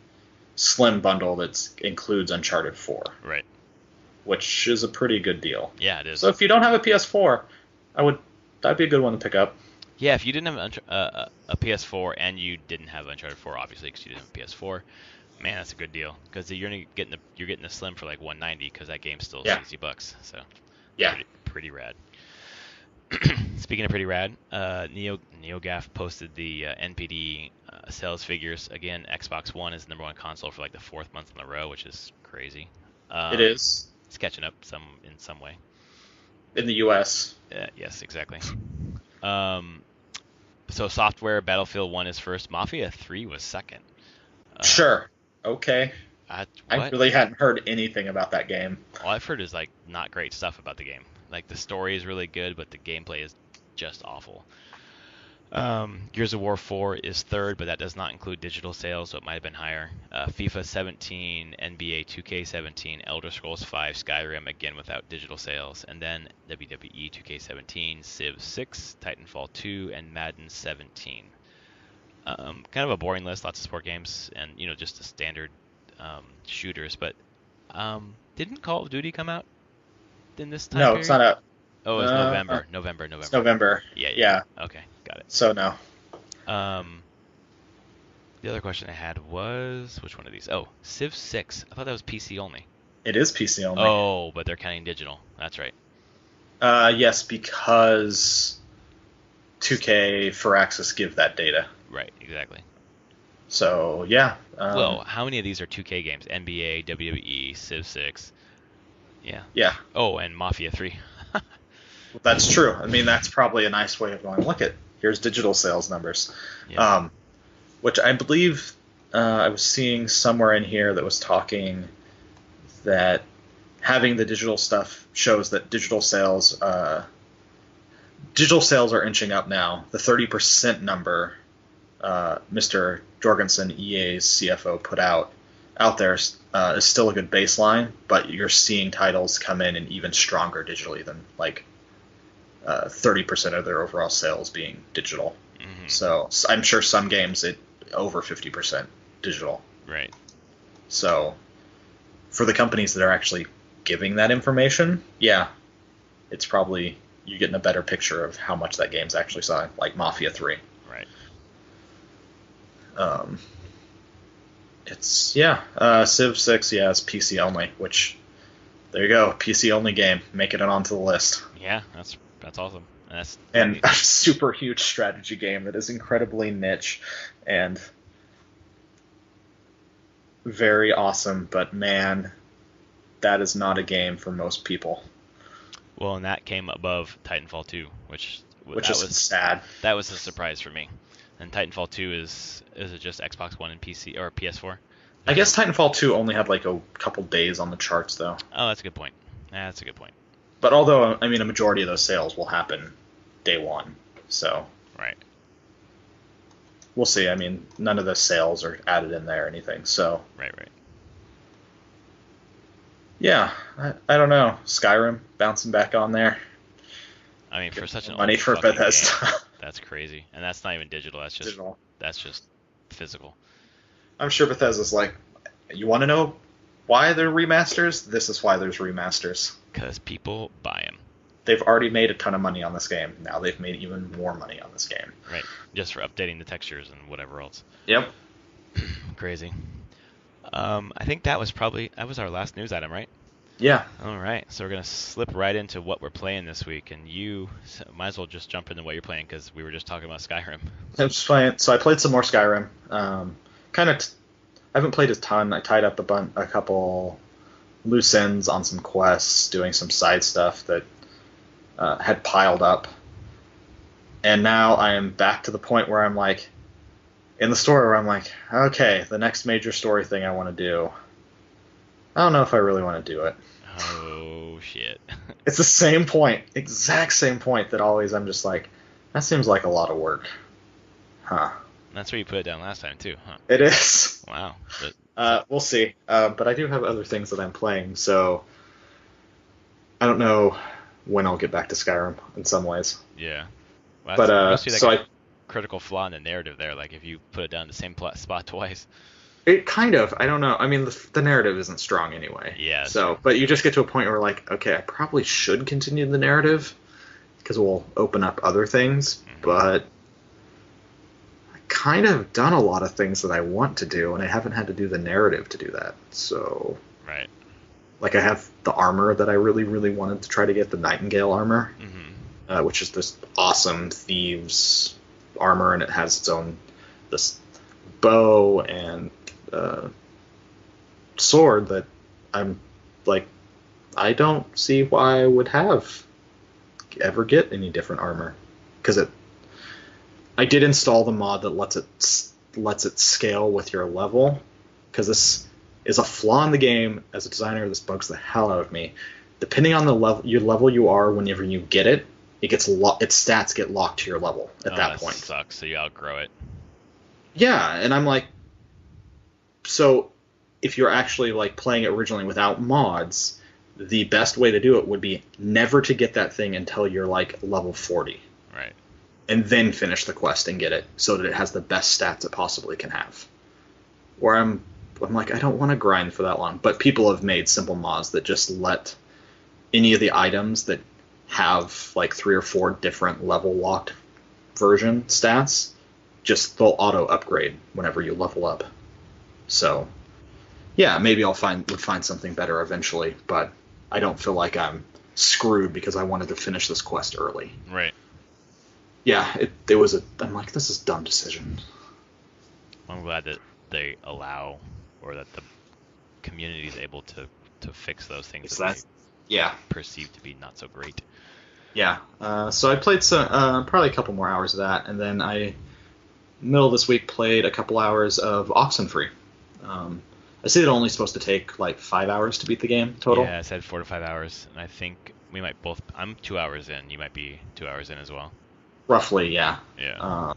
Slim bundle that includes Uncharted 4. Right. Which is a pretty good deal. Yeah, it is. So if you don't have a PS4, that'd be a good one to pick up. Yeah, if you didn't have a PS4 and you didn't have Uncharted 4, obviously, because you didn't have a PS4, man, that's a good deal. Because you're getting the Slim for $190 because that game's still $60. So yeah, pretty rad. Speaking of pretty rad, NeoGAF posted the NPD sales figures. Again, Xbox One is the number 1 console for the 4th month in a row, which is crazy. It is. It's catching up in some way. In the U.S. Yes, exactly. So software, Battlefield 1 is first. Mafia 3 was second. Sure. Okay. I really hadn't heard anything about that game. All I've heard is not great stuff about the game. The story is really good, but the gameplay is just awful. Gears of War 4 is third, but that does not include digital sales, so it might have been higher. FIFA 17, NBA 2K17, Elder Scrolls 5, Skyrim, again without digital sales, and then WWE 2K17, Civ 6, Titanfall 2, and Madden 17. Kind of a boring list, lots of sport games, and just the standard shooters, but Didn't Call of Duty come out in this time No, period? it's not out. Oh, it was November. It's November. Yeah. Okay, got it. So no. The other question I had was, which one of these? Oh, Civ 6. I thought that was PC only. It is PC only. Oh, but they're counting digital. That's right. Yes, because 2K Firaxis give that data. Right, exactly. So, yeah. Well, how many of these are 2K games? NBA, WWE, Civ 6. Yeah. Yeah. Oh, and Mafia 3. That's true. I mean, that's probably a nice way of going, look at, here's digital sales numbers. Yeah. Which I believe I was seeing somewhere in here that was talking that having the digital stuff shows that digital sales are inching up now. The 30% number Mr. Jorgensen, EA's CFO, put out there is still a good baseline, but you're seeing titles come in and even stronger digitally than like 30% of their overall sales being digital. Mm-hmm. So I'm sure some games over 50% digital. Right. So for the companies that are actually giving that information, yeah, it's probably you're getting a better picture of how much that game's actually selling, like Mafia 3. Right. Civ 6, yeah, it's PC only, which there you go, PC only game, making it onto the list. Yeah, that's awesome. And a super huge strategy game that is incredibly niche and very awesome, but man, that is not a game for most people. Well, and that came above Titanfall 2, which is sad. That was a surprise for me. And Titanfall 2 is it just Xbox One and PC or PS4? I guess Titanfall 2 only had like a couple days on the charts though. Oh, that's a good point. But although, I mean, a majority of those sales will happen day one, so right, we'll see. I mean, none of the sales are added in there or anything, so right. Yeah, I don't know. Skyrim bouncing back on there. I mean, for such an money for Bethesda, game, that's crazy, and that's not even digital. That's just digital. That's just physical. I'm sure Bethesda's like, you want to know why they're remasters? This is why there's remasters. Because people buy them. They've already made a ton of money on this game. Now they've made even more money on this game. Right. Just for updating the textures and whatever else. Yep. Crazy. I think that was our last news item, right? Yeah. All right. So we're going to slip right into what we're playing this week. And you might as well just jump into what you're playing because we were just talking about Skyrim. I'm just playing. So I played some more Skyrim. I haven't played a ton. I tied up a couple loose ends on some quests, doing some side stuff that had piled up. And now I am back to the point where I'm like, in the story where I'm like, okay, the next major story thing I want to do. I don't know if I really want to do it. Oh, shit. It's the same point, exact same point that always I'm just like, that seems like a lot of work. Huh. That's where you put it down last time, too, huh? It is. Wow. We'll see. But I do have other things that I'm playing, so I don't know when I'll get back to Skyrim in some ways. Yeah. Well, but critical flaw in the narrative there, like if you put it down the same spot twice. It kind of, I don't know. I mean, the narrative isn't strong anyway. Yeah. So, but you just get to a point where like, okay, I probably should continue the narrative because we'll open up other things, but I kind of done a lot of things that I want to do, and I haven't had to do the narrative to do that. So, right. Like I have the armor that I really, really wanted to try to get, the Nightingale armor, which is this awesome thieves armor, and it has its own this bow and sword that I'm like, I don't see why I would ever get any different armor, because I did install the mod that lets it scale with your level, because this is a flaw in the game. As a designer, this bugs the hell out of me. Depending on the level you are, whenever you get it, its stats get locked to your level at that point. Sucks. So you outgrow it. Yeah, and I'm like, so if you're actually like playing it originally without mods, the best way to do it would be never to get that thing until you're like level 40. Right. And then finish the quest and get it so that it has the best stats it possibly can have. Or I'm I'm like, I don't want to grind for that long. But people have made simple mods that just let any of the items that have like 3 or 4 different level locked version stats, just they'll auto upgrade whenever you level up. So yeah, maybe I'll would find something better eventually, but I don't feel like I'm screwed because I wanted to finish this quest early. Right. Yeah, it was I'm like, this is a dumb decision. I'm glad that they allow, or that the community is able to fix those things that they perceive to be not so great. Yeah. So I played probably a couple more hours of that, and then middle of this week, played a couple hours of Oxenfree. I see it's only supposed to take like 5 hours to beat the game total. Yeah, I said 4 to 5 hours, and I think we might both. I'm 2 hours in. You might be 2 hours in as well. Roughly, yeah. Yeah.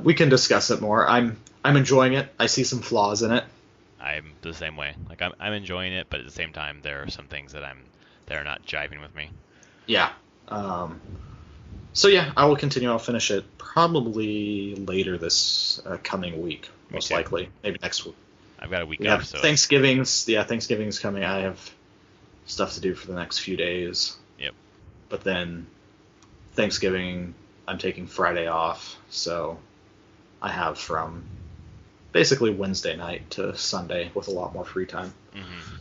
We can discuss it more. I'm enjoying it. I see some flaws in it. I'm the same way. Like I'm enjoying it, but at the same time, there are some things that are not jiving with me. Yeah. So yeah, I will continue. I'll finish it probably later this coming week, most likely. Maybe next week. I've got a week off, so Thanksgiving's coming. I have stuff to do for the next few days. Yep. But then Thanksgiving, I'm taking Friday off, so I have from basically Wednesday night to Sunday with a lot more free time. Mm-hmm.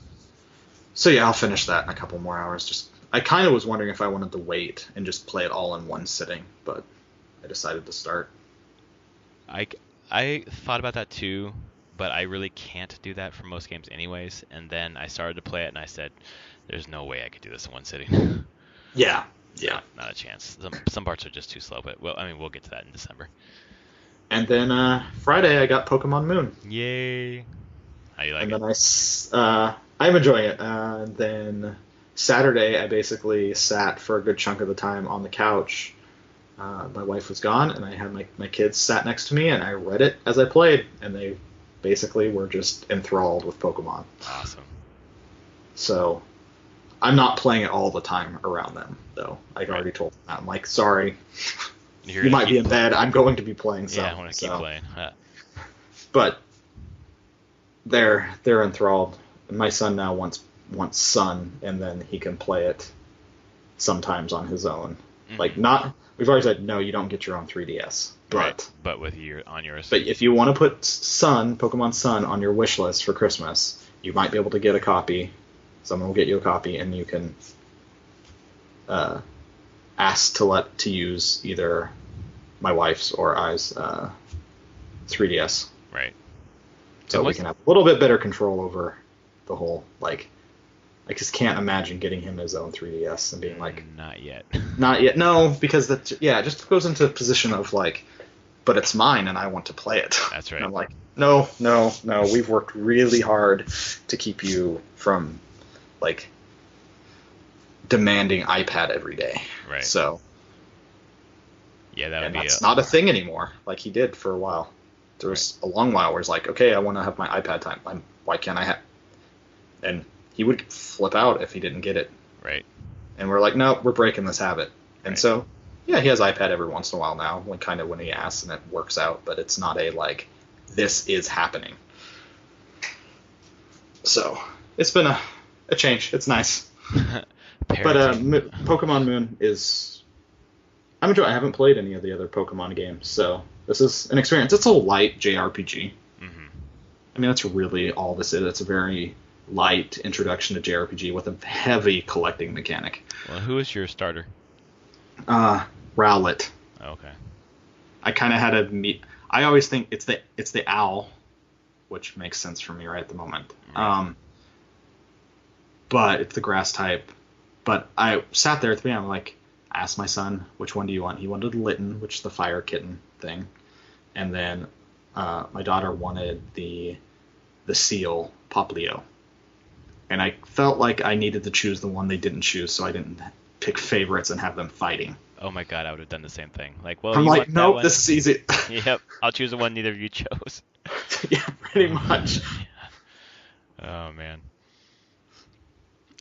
So yeah, I'll finish that in a couple more hours. I kind of was wondering if I wanted to wait and just play it all in one sitting, but I decided to start. I thought about that too, but I really can't do that for most games anyways. And then I started to play it, and I said, "There's no way I could do this in one sitting." Yeah. Not a chance. Some parts are just too slow, but we'll get to that in December. And then Friday I got Pokemon Moon. Yay! How you like it? And then I'm enjoying it. And then Saturday I basically sat for a good chunk of the time on the couch. My wife was gone, and I had my kids sat next to me, and I read it as I played, and they basically were just enthralled with Pokemon. Awesome. So I'm not playing it all the time around them, though. I already told them that. I'm like, sorry, you might be in bed. I'm going to be playing some. Yeah, I want to keep playing. But they're enthralled. My son now wants Sun, and then he can play it sometimes on his own. Mm-hmm. Like we've already said no, you don't get your own 3DS. But with on yours. But if you want to put Pokemon Sun on your wish list for Christmas, you might be able to get a copy. Someone will get you a copy, and you can ask to use either my wife's or I's 3DS. Right. So we can have a little bit better control over the whole, like, I just can't imagine getting him his own 3DS and being like... Not yet. Not yet. No, because it just goes into a position of, like, but it's mine and I want to play it. That's right. And I'm like, no, we've worked really hard to keep you from, like, demanding iPad every day. Right. So... Yeah, that's not a thing anymore, like he did for a while. There was a long while where it's like, okay, I want to have my iPad time. Why can't I have... And he would flip out if he didn't get it. Right. And we're like, no, we're breaking this habit. And so, yeah, he has iPad every once in a while now, when he asks, and it works out, but it's not a, like, this is happening. So, it's been a change. It's nice. But Pokemon Moon is... I'm enjoying. I haven't played any of the other Pokemon games, so this is an experience. It's a light JRPG. Mm-hmm. I mean, that's really all this is. It's a very light introduction to JRPG with a heavy collecting mechanic. Well, who is your starter? Rowlet. Okay. I kind of had a meet. I always think it's the owl, which makes sense for me right at the moment. Right. But it's the grass type. But I sat there at the beginning. I'm like, asked my son, which one do you want? He wanted Litten, which is the fire kitten thing. And then my daughter wanted the seal, Poplio. And I felt like I needed to choose the one they didn't choose, so I didn't pick favorites and have them fighting. Oh my god, I would have done the same thing. Like, well, I'm like, nope, this is easy. Yep, I'll choose the one neither of you chose. Yeah, pretty much. Oh, man.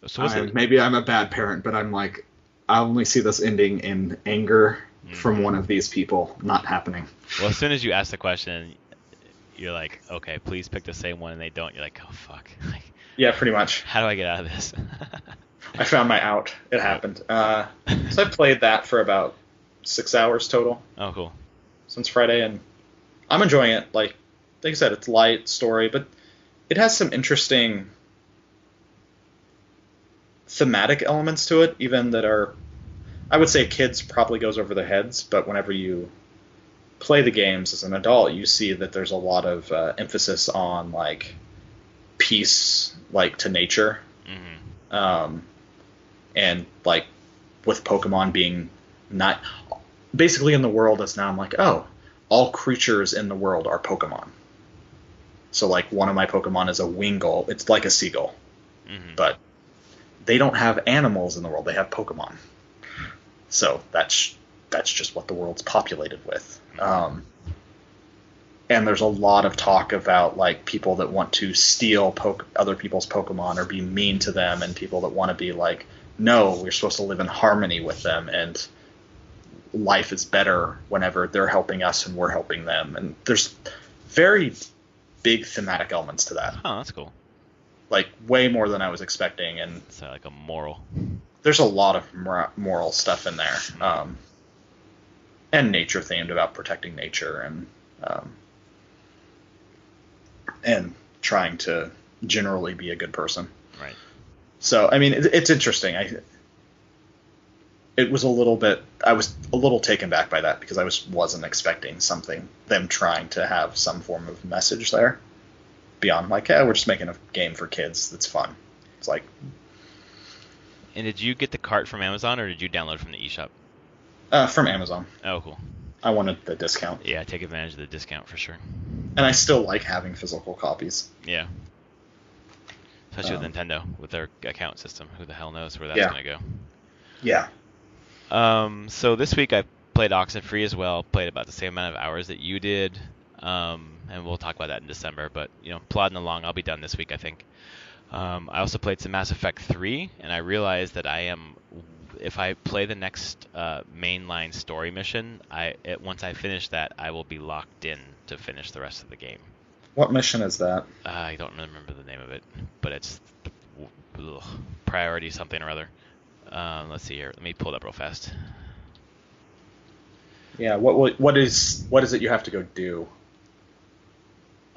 So maybe I'm a bad parent, but I'm like, I only see this ending in anger from one of these people. Not happening. Well, as soon as you ask the question, you're like, okay, please pick the same one, and they don't. You're like, oh fuck, like, Yeah, pretty much. how do I get out of this? I found my out. It Right. happened. So I played that for about 6 hours total Oh, cool. since Friday, and I'm enjoying it. Like I said, it's light story, but it has some interesting thematic elements to it, even that are, I would say, kids probably goes over their heads. But whenever you play the games as an adult, you see that there's a lot of emphasis on like peace, like to nature, Hmm. and like with Pokemon being not basically in the world as now I'm like, oh, all creatures in the world are Pokemon. So like one of my Pokemon is a Wingull. It's like a seagull, Hmm. but they don't have animals in the world. They have Pokemon. So that's just what the world's populated with. And there's a lot of talk about like people that want to steal other people's Pokemon or be mean to them, and people that want to be like, no, we're supposed to live in harmony with them, and life is better whenever they're helping us and we're helping them. And there's very big thematic elements to that, Oh, that's cool. like way more than I was expecting. And So like a moral. there's a lot of moral stuff in there, and nature themed about protecting nature and trying to generally be a good person. Right. So I mean, it's interesting. It was a little bit. I was a little taken back by that because I wasn't expecting them trying to have some form of message there beyond like, we're just making a game for kids that's fun. It's like, And did you get the cart from Amazon, or did you download from the eShop? from Amazon. Oh, cool. I wanted the discount, Yeah, take advantage of the discount for sure. and I still like having physical copies. Yeah. Especially with Nintendo, with their account system. Who the hell knows where that's Yeah. going to Yeah. go. So this week I played Oxenfree as well. Played about the same amount of hours that you did. And we'll talk about that in December. But, plodding along. I'll be done this week, I think. I also played some Mass Effect 3, and I realized that if I play the next mainline story mission, once I finish that, I will be locked in to finish the rest of the game. What mission is that? I don't remember the name of it, but it's priority something or other. Let's see here. Let me pull it up real fast. Yeah. What is it you have to go do?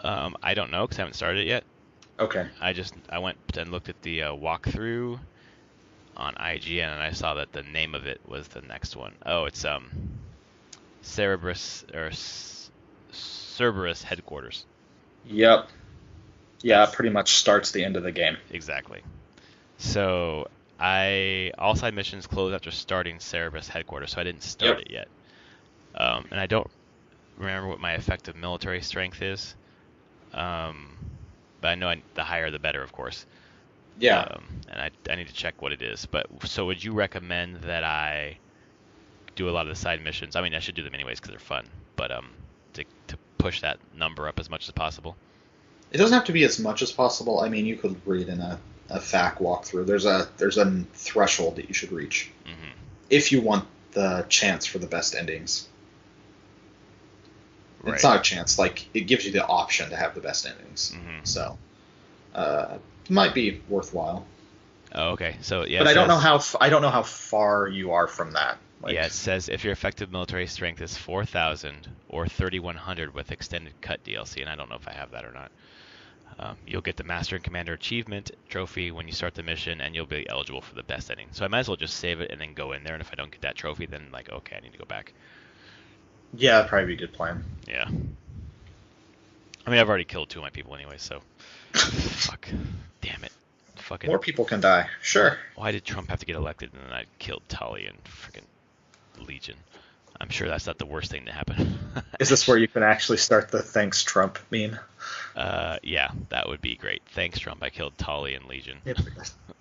I don't know because I haven't started it yet. Okay. I went and looked at the walkthrough on IGN, and I saw that the name of it was the next one. Oh, it's Cerberus headquarters. Yep. Yeah, it pretty much starts the end of the game. Exactly. So all side missions close after starting Cerberus headquarters, so I didn't start it yet. And I don't remember what my effective military strength is. But I know the higher the better, of course. Yeah. And I need to check what it is. But so would you recommend that I do a lot of the side missions? I mean, I should do them anyways because they're fun. But to push that number up as much as possible. It doesn't have to be as much as possible. I mean, you could read in a FAQ walkthrough. There's a threshold that you should reach if you want the chance for the best endings. Right. It's not a chance. Like, it gives you the option to have the best endings. So, it might be worthwhile. Oh, okay. So yeah. But I don't know how far you are from that. Like, yeah, it says if your effective military strength is 4,000 or 3,100 with extended cut DLC, and I don't know if I have that or not. You'll get the Master and Commander Achievement trophy when you start the mission, and you'll be eligible for the best ending. So I might as well just save it and then go in there, and if I don't get that trophy, then like, okay, I need to go back. Yeah, that'd probably be a good plan. Yeah. I mean, I've already killed 2 of my people anyway, so fuck. Damn it. Fucking. More people can die. Sure. Why did Trump have to get elected and then I killed Tully and freaking Legion? I'm sure that's not the worst thing to happen. Is this where you can actually start the thanks Trump meme? Yeah, that would be great. Thanks, Trump. I killed Tully and Legion.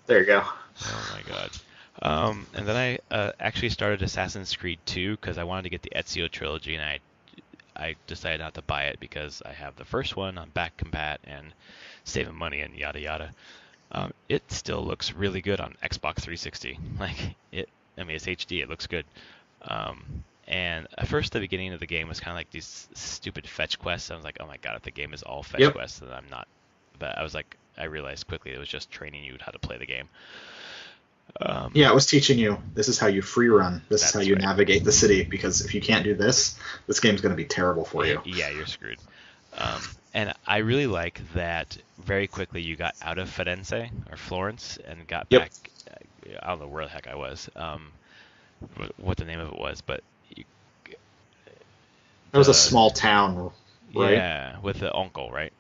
There you go. Oh my god. And then I actually started Assassin's Creed 2 because I wanted to get the Ezio trilogy, and I decided not to buy it because I have the first one on back compat and saving money and yada yada. It still looks really good on Xbox 360. Like it's HD. It looks good. And at first the beginning of the game was kind of like these stupid fetch quests. I was like, oh my god, if the game is all fetch Yep. quests, then I'm not. But I realized quickly it was just training you how to play the game. Yeah, it was teaching you this is how you free run. This is how you right. navigate the city. Because if you can't do this game's going to be terrible for you. Yeah, you're screwed. And I really like that very quickly you got out of Firenze or Florence and got Yep. back. I don't know where the heck I was. What the name of it was, but It was a small town, right? Yeah, with the uncle, right?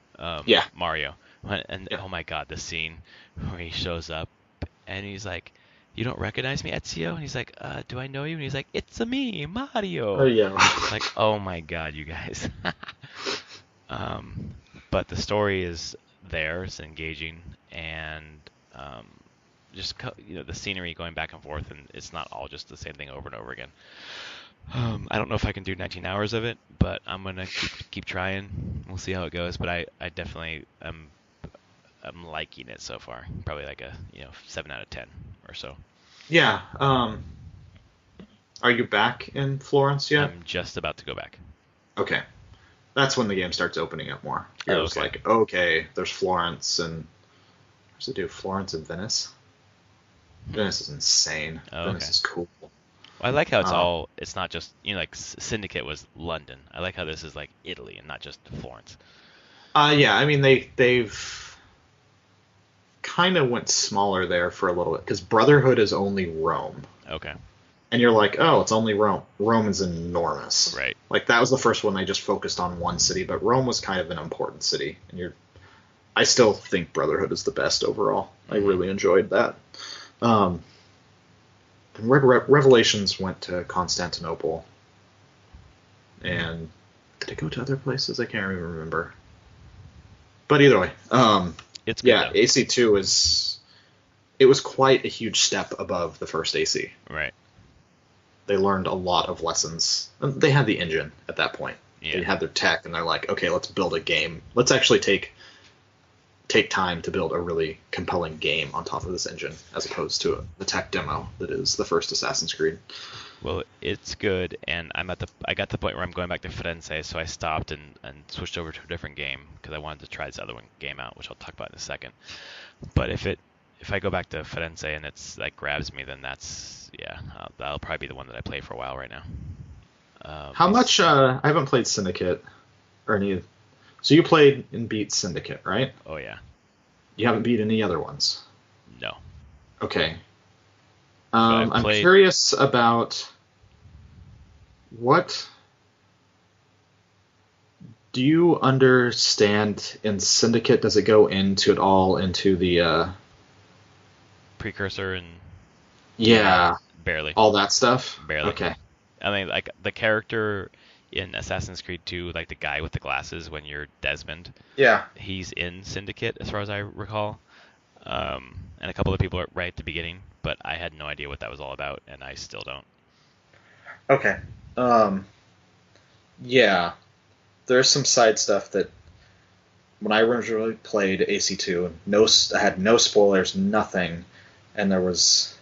Yeah. Mario. And Yeah. oh my god, the scene where he shows up and he's like, "You don't recognize me, Ezio?" And he's like, "Do I know you?" And he's like, "It's me, Mario." Oh yeah. Like, oh my god, you guys. But the story is there, it's engaging, and just the scenery going back and forth, and it's not all just the same thing over and over again. I don't know if I can do 19 hours of it, but I'm gonna keep trying. We'll see how it goes. But I definitely I'm liking it so far. Probably like a 7 out of 10 or so. Yeah. Are you back in Florence yet? I'm just about to go back. Okay. That's when the game starts opening up more. You're just like, okay, there's Florence and what does it do? Florence and Venice? Venice is insane. Venice is cool. I like how it's not just, like Syndicate was London. I like how this is like Italy and not just Florence. Yeah, I mean, they've kind of went smaller there for a little bit, because Brotherhood is only Rome. Okay. And you're like, oh, it's only Rome. Rome is enormous. Right. Like, that was the first one they just focused on one city, but Rome was kind of an important city. And I still think Brotherhood is the best overall. I really enjoyed that. And Revelations went to Constantinople. And did it go to other places? I can't even remember. But either way, it's good, yeah, AC2 it was quite a huge step above the first AC. Right. They learned a lot of lessons. They had the engine at that point. Yeah. They had their tech, and they're like, okay, let's build a game. Let's actually take time to build a really compelling game on top of this engine, as opposed to the tech demo that is the first Assassin's Creed. Well, it's good, and I got to the point where I'm going back to Firenze, so I stopped and switched over to a different game because I wanted to try this other game out, which I'll talk about in a second. But if I go back to Firenze and it's like grabs me, then that'll probably be the one that I play for a while right now. How much? I haven't played Syndicate or any. So you played and beat Syndicate, right? Oh yeah. You haven't beat any other ones? No. Okay. I'm curious about what do you understand in Syndicate? Does it go into the precursor and barely all that stuff? Barely. Okay. I mean, like the character in Assassin's Creed 2, like the guy with the glasses when you're Desmond. Yeah. He's in Syndicate, as far as I recall. And a couple of people are right at the beginning, but I had no idea what that was all about, and I still don't. Okay. Yeah. There's some side stuff that when I originally played AC2, I had no spoilers, nothing, and there was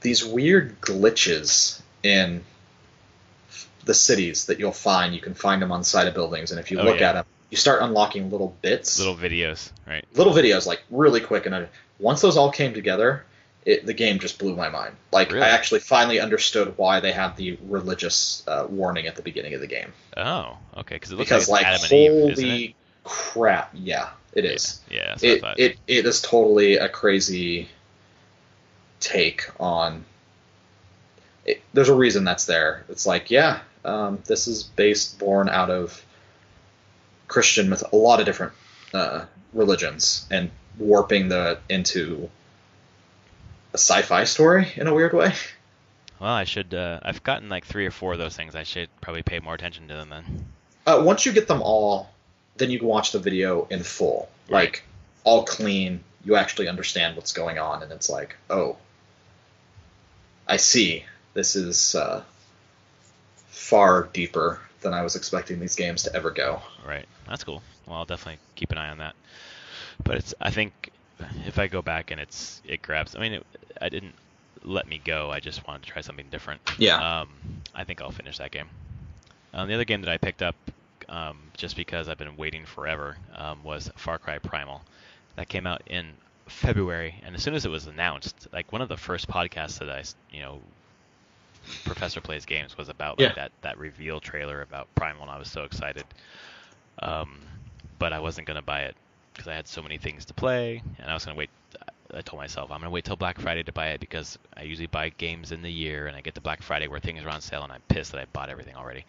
these weird glitches in the cities that you'll find. You can find them on the side of buildings, and if you look at them, you start unlocking little bits. Little videos, right? Little videos, like, really quick. And once those all came together, the game just blew my mind. Like, really? I actually finally understood why they had the religious warning at the beginning of the game. Oh, okay. Because it looks like Adam and Eve, isn't it? Crap, yeah, it is. Yeah, that's what I thought. It is totally a crazy take on... There's a reason that's there. It's like, this is born out of Christian a lot of different religions, and warping into a sci-fi story in a weird way. Well, I should. I've gotten like 3 or 4 of those things. I should probably pay more attention to them then. Once you get them all, then you can watch the video in full, right. Like all clean. You actually understand what's going on, and it's like, oh, I see. This is far deeper than I was expecting these games to ever go. Right. That's cool. Well, I'll definitely keep an eye on that. But I think if I go back and it grabs, I mean, I didn't let me go. I just wanted to try something different. Yeah. I think I'll finish that game. The other game that I picked up just because I've been waiting forever was Far Cry Primal. That came out in February, and as soon as it was announced, like one of the first podcasts that Professor Plays Games was about like that reveal trailer about Primal, and I was so excited. But I wasn't gonna buy it because I had so many things to play, and I was gonna wait. I told myself I'm gonna wait till Black Friday to buy it because I usually buy games in the year, and I get to Black Friday where things are on sale, and I'm pissed that I bought everything already.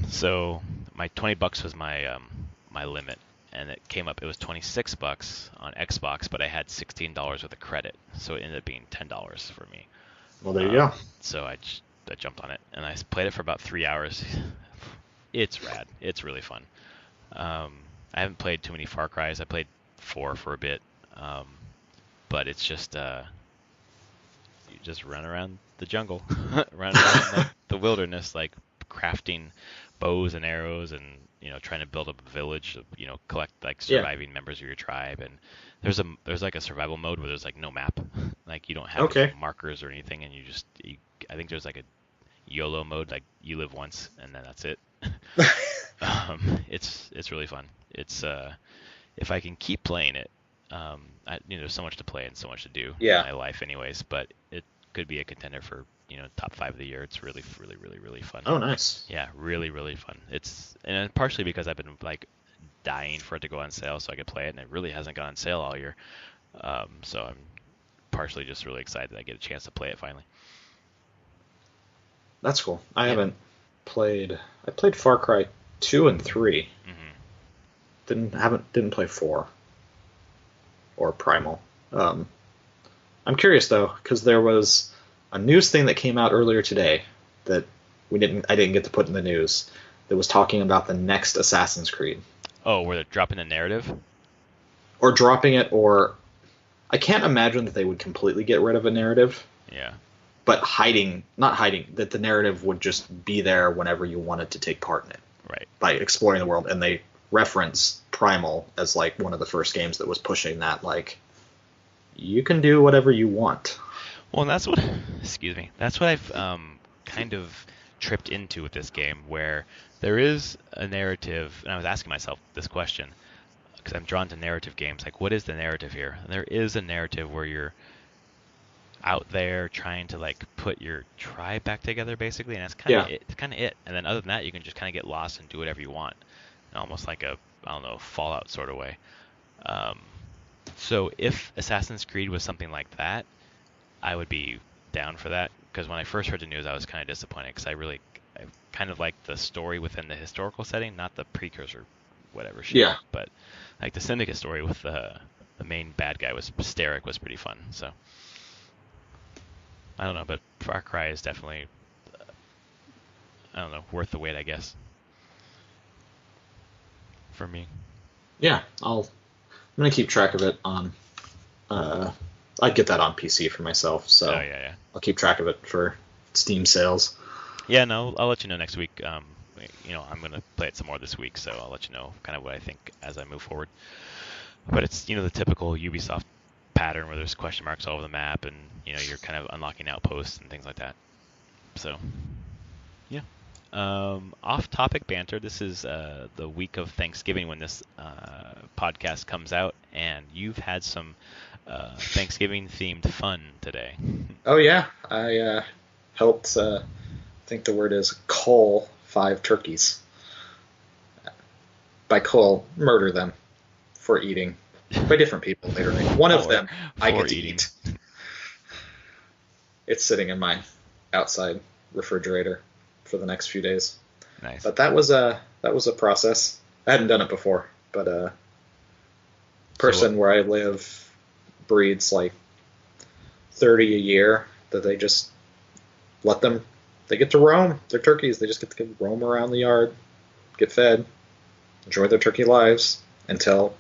So my $20 was my limit, and it came up. It was $26 on Xbox, but I had $16 worth of credit, so it ended up being $10 for me. Well, there you go. So I jumped on it, and I played it for about 3 hours. It's rad. It's really fun. I haven't played too many Far Cries. I played 4 for a bit, but it's just you just run around the jungle, run around the wilderness, like crafting bows and arrows, and trying to build up a village. Collect like surviving members of your tribe, and there's like a survival mode where there's like no map, like you don't have any markers or anything, and I think there's like a YOLO mode, like you live once and then that's it. It's really fun. It's if I can keep playing it, there's so much to play and so much to do in my life anyways, but it could be a contender for top 5 of the year. It's really really fun. Oh, nice. Yeah, really really fun. And partially because I've been like dying for it to go on sale so I could play it, and it really hasn't gone on sale all year. So I'm partially just really excited that I get a chance to play it finally. That's cool. I haven't played. I played Far Cry 2 and 3. Mm-hmm. Didn't play 4 or Primal. I'm curious though, because there was a news thing that came out earlier today that I didn't get to put in the news, that was talking about the next Assassin's Creed. Oh, where they're dropping the narrative? Or dropping it, or I can't imagine that they would completely get rid of a narrative. Yeah. But not hiding, that the narrative would just be there whenever you wanted to take part in it. Right. By exploring the world. And they reference Primal as like one of the first games that was pushing that, like, you can do whatever you want. Well, and that's what I've kind of tripped into with this game, where there is a narrative, and I was asking myself this question, because I'm drawn to narrative games, like, what is the narrative here? And there is a narrative where you're out there trying to like put your tribe back together, basically, and that's kind of it. It's kind of it. And then other than that, you can just kind of get lost and do whatever you want, almost like a Fallout sort of way. So if Assassin's Creed was something like that, I would be down for that, because when I first heard the news, I was kind of disappointed, because I kind of liked the story within the historical setting, not the precursor whatever shit. Yeah. But like the Syndicate story with the main bad guy was pretty fun. So I don't know, but Far Cry is definitely worth the wait, I guess, for me. Yeah, I'm gonna keep track of it on. I get that on PC for myself, so I'll keep track of it for Steam sales. Yeah, no, I'll let you know next week. I'm gonna play it some more this week, so I'll let you know kind of what I think as I move forward. But it's the typical Ubisoft pattern where there's question marks all over the map, and you're kind of unlocking outposts and things like that. So yeah. Off-topic banter. This is the week of Thanksgiving when this podcast comes out, and you've had some Thanksgiving-themed fun today. Oh yeah, I helped. I think the word is cull 5 turkeys. By cull, murder them for eating by different people later. One of them I get to eat. It's sitting in my outside refrigerator for the next few days. Nice. But that was a process. I hadn't done it before, but person where I live breeds like 30 a year, that they just let them. They get to roam. They're turkeys. They just get to roam around the yard, get fed, enjoy their turkey lives until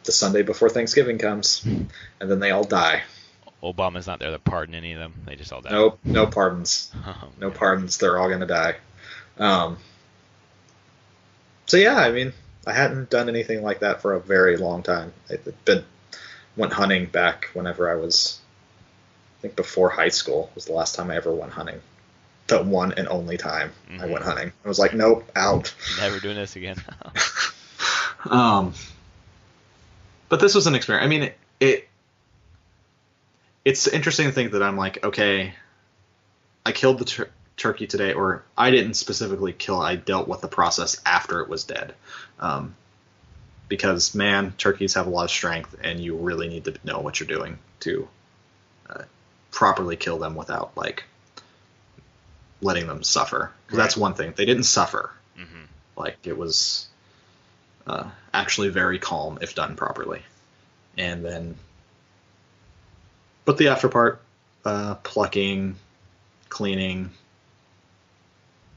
the Sunday before Thanksgiving comes, and then they all die. Obama's not there to pardon any of them. They just all die. Nope, no pardons. Oh, no pardons. They're all going to die. So yeah, I mean, I hadn't done anything like that for a very long time. Went hunting back whenever I was, I think before high school was the last time I ever went hunting. the one and only time I went Mm-hmm. hunting. I was like, nope, out. Never doing this again. Um, but this was an experience. I mean, it's interesting to think that I'm like, okay, I killed the turkey today, or I didn't specifically kill it. I dealt with the process after it was dead. Because, man, turkeys have a lot of strength, and you really need to know what you're doing to properly kill them without, like, letting them suffer. Because that's one thing. They didn't suffer. Mm-hmm. Like, it was actually very calm if done properly. And then, but the after part, plucking, cleaning,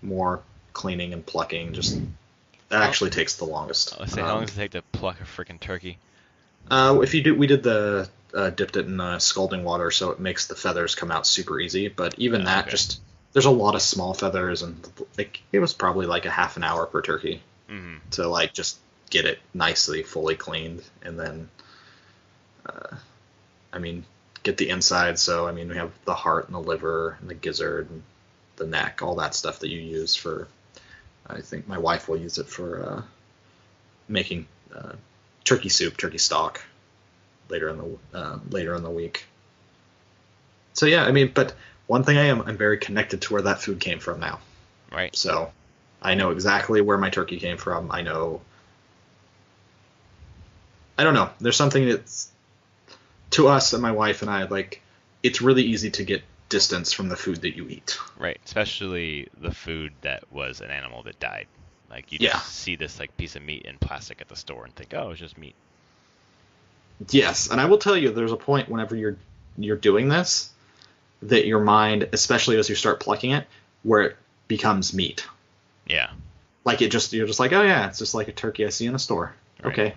more cleaning and plucking, just that actually takes the longest. Let's say, how long does it take to pluck a freaking turkey? If you do, we did the dipped it in scalding water, so it makes the feathers come out super easy. But even that, okay. just there's a lot of small feathers, and like it was probably like a half an hour per turkey to like just get it nicely fully cleaned, and then I mean get the inside. So I mean we have the heart and the liver and the gizzard and the neck, all that stuff that you use for. I think my wife will use it for making turkey soup, turkey stock later in the week. So yeah, I mean, but one thing I'm very connected to where that food came from now. Right. So I know exactly where my turkey came from. I don't know. There's something that's to us and my wife and I like. It's really easy to get distance from the food that you eat. Right, especially the food that was an animal that died. Like you just see this like piece of meat in plastic at the store and think, oh, it's just meat. Yes, and I will tell you, there's a point whenever you're doing this that your mind, especially as you start plucking it, where it becomes meat. Yeah. Like you're just like, oh yeah, it's just like a turkey I see in a store. Right. Okay,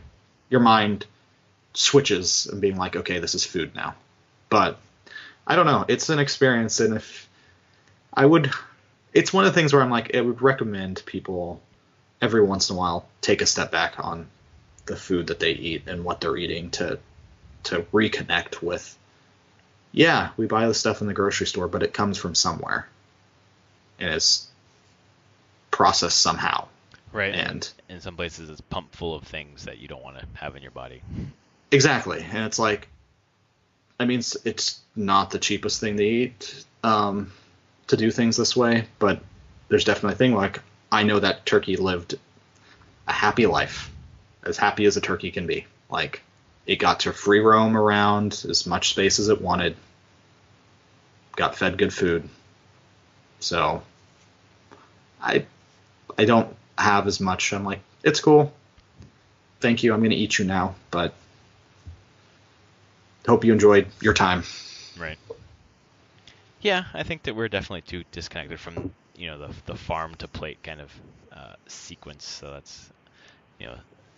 your mind switches and being like, okay, this is food now. But I don't know. It's an experience, and if I would, it's one of the things where I'm like, I would recommend people every once in a while take a step back on the food that they eat and what they're eating to reconnect with. Yeah, we buy the stuff in the grocery store, but it comes from somewhere, and it's processed somehow. Right. And in some places, it's pumped full of things that you don't want to have in your body. Exactly, and it's like, I mean, it's not the cheapest thing to eat to do things this way, but there's definitely a thing like I know that turkey lived a happy life, as happy as a turkey can be. Like it got to free roam around as much space as it wanted, got fed good food. So I don't have as much. I'm like, it's cool. Thank you. I'm going to eat you now, but hope you enjoyed your time. Right. Yeah, I think that we're definitely too disconnected from the farm to plate kind of sequence. So that's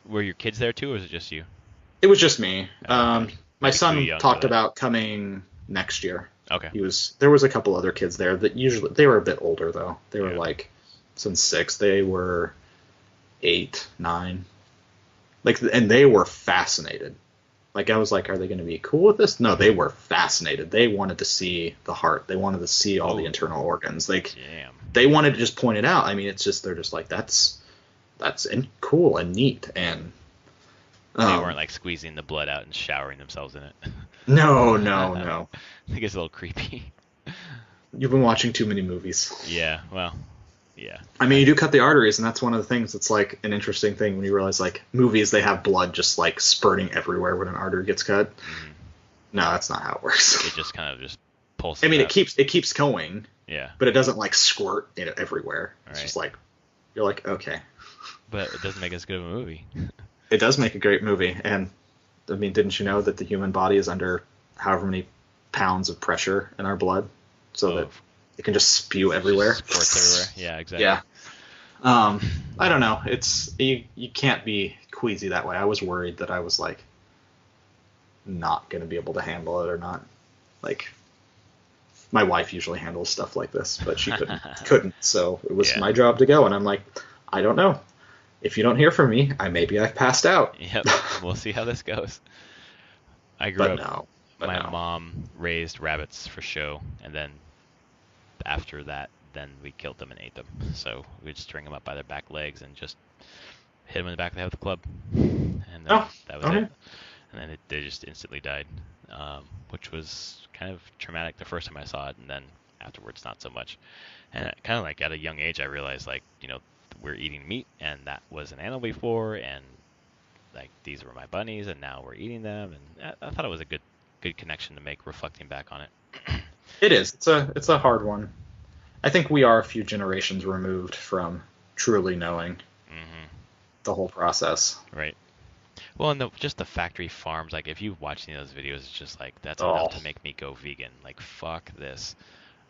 were your kids there too, or was it just you? It was just me. Okay. My Maybe son too young talked for that. about coming next year. Okay. There was a couple other kids there that usually they were a bit older though. They were Yeah. like since 6. They were 8, 9. Like, and they were fascinated. Like I was like, are they going to be cool with this? No, they were fascinated. They wanted to see the heart. They wanted to see all the internal organs. Like Damn. they wanted to just point it out. I mean, it's just they're just like that's cool and neat and. They weren't like squeezing the blood out and showering themselves in it. No. I think it's a little creepy. You've been watching too many movies. Yeah, well, yeah. I mean, you do cut the arteries, and that's one of the things that's like an interesting thing when you realize like movies they have blood just like spurting everywhere when an artery gets cut. Mm-hmm. No, that's not how it works. It just kind of just pulses. I mean, out. it keeps going. Yeah. But it doesn't like squirt everywhere. It's Right. just like you're like okay. But it doesn't make as good of a movie. It does make a great movie, and I mean, didn't you know that the human body is under however many pounds of pressure in our blood, so that it can just spew everywhere? Squirts everywhere. Yeah, exactly. Yeah. I don't know. It's you can't be queasy that way. I was worried that I was like not gonna be able to handle it or not. Like my wife usually handles stuff like this, but she couldn't. So it was my job to go, and I'm like, I don't know. If you don't hear from me, maybe I've passed out. Yep. We'll see how this goes. I grew up. My mom raised rabbits for show, and then after that then we killed them and ate them. So we'd string them up by their back legs and just hit them in the back of the head with a club, and then that was it. And then they just instantly died, which was kind of traumatic the first time I saw it, and then afterwards not so much. And kind of like at a young age, I realized, like, we're eating meat, and that was an animal before, and like these were my bunnies, and now we're eating them, and I thought it was a good connection to make, reflecting back on it. It is. It's a hard one. I think we are a few generations removed from truly knowing the whole process. Right. Well, and just the factory farms, like if you watch any of those videos, it's just like, that's enough to make me go vegan. Like, fuck this.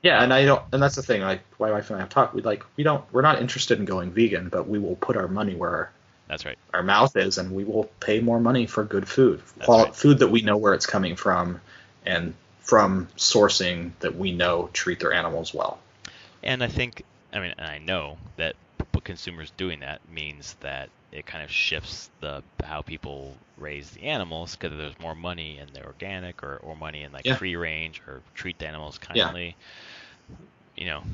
Yeah, and that's the thing. Like, my wife and I have talked. We're not interested in going vegan, but we will put our money where that's right. our mouth is, and we will pay more money for good food, right. Food that we know where it's coming from, and from sourcing that we know treat their animals well. And I know that consumers doing that means that it kind of shifts how people raise the animals, because there's more money in the organic or money in like free range or treat the animals kindly.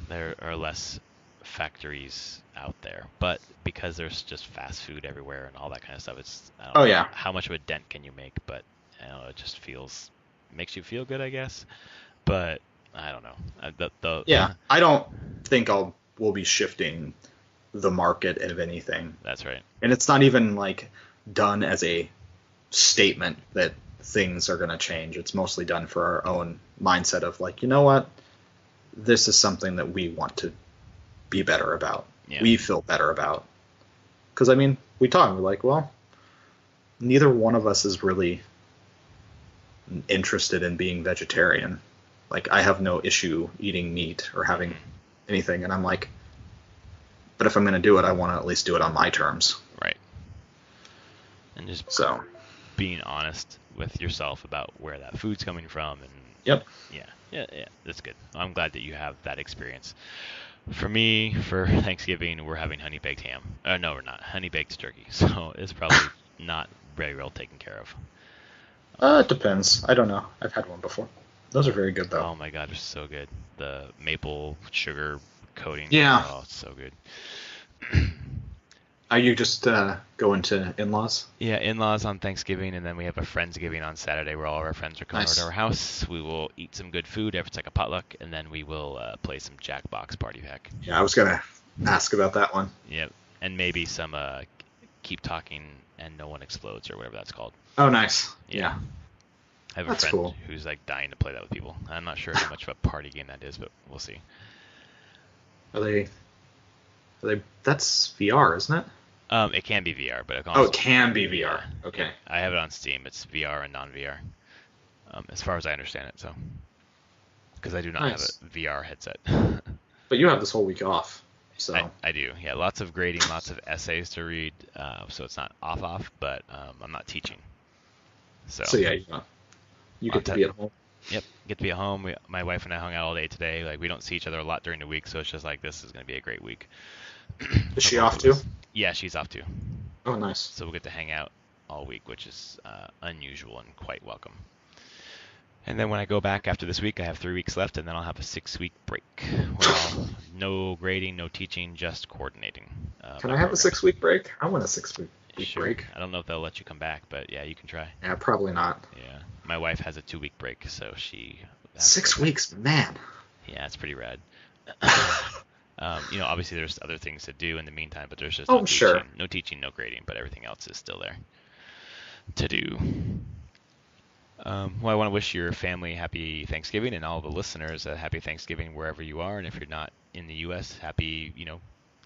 There are less factories out there, but because there's just fast food everywhere and all that kind of stuff, it's I don't know how much of a dent can you make, but it just makes you feel good, I guess. But I don't know. I don't think we'll be shifting the market of anything. That's right. And it's not even like done as a statement that things are going to change. It's mostly done for our own mindset of like, you know what? This is something that we want to be better about. Yeah. We feel better about. Because, we talk, we're like, well, neither one of us is really interested in being vegetarian. Like, I have no issue eating meat or having anything. And I'm like, but if I'm going to do it, I want to at least do it on my terms. Right. And just being honest with yourself about where that food's coming from. And yep. Yeah, that's good. I'm glad that you have that experience. For me, for Thanksgiving, we're having honey baked ham. No, we're not. Honey baked turkey. So it's probably not very well taken care of. It depends. I don't know. I've had one before. Those are very good, though. Oh my god, they're so good. The maple sugar coating. Yeah. Oh, it's so good. Are you just going to in-laws? Yeah, in-laws on Thanksgiving, and then we have a Friendsgiving on Saturday where all of our friends are coming over to our house. We will eat some good food if it's like a potluck, and then we will play some Jackbox Party Pack. Yeah, I was going to ask about that one. Yep, and maybe some Keep Talking and No One Explodes, or whatever that's called. Oh, nice. Yeah. I have a friend who's like dying to play that with people. I'm not sure how much of a party game that is, but we'll see. Are they? That's VR, isn't it? It can be VR, but it can be VR. Okay. I have it on Steam. It's VR and non-VR, as far as I understand it. So, because I do not have a VR headset. But you have this whole week off, so I do. Yeah, lots of grading, lots of essays to read. So it's not off, but I'm not teaching. So yeah, you get to be at home. Yep, get to be at home. My wife and I hung out all day today. Like, we don't see each other a lot during the week, so it's just like, this is going to be a great week. Is she off too? Yeah, she's off too. Oh, nice. So we'll get to hang out all week, which is unusual and quite welcome. And then when I go back after this week, I have 3 weeks left, and then I'll have a 6-week break. No grading, no teaching, just coordinating. Can I have a 6-week break? I want a 6-week break. I don't know if they'll let you come back, but yeah, you can try. Yeah, probably not. Yeah, my wife has a 2-week break, so she. 6 weeks, man. Yeah, it's pretty rad. Obviously there's other things to do in the meantime, but there's just no teaching, no grading, but everything else is still there to do. Well, I want to wish your family happy Thanksgiving, and all the listeners a happy Thanksgiving wherever you are. And if you're not in the U.S., happy,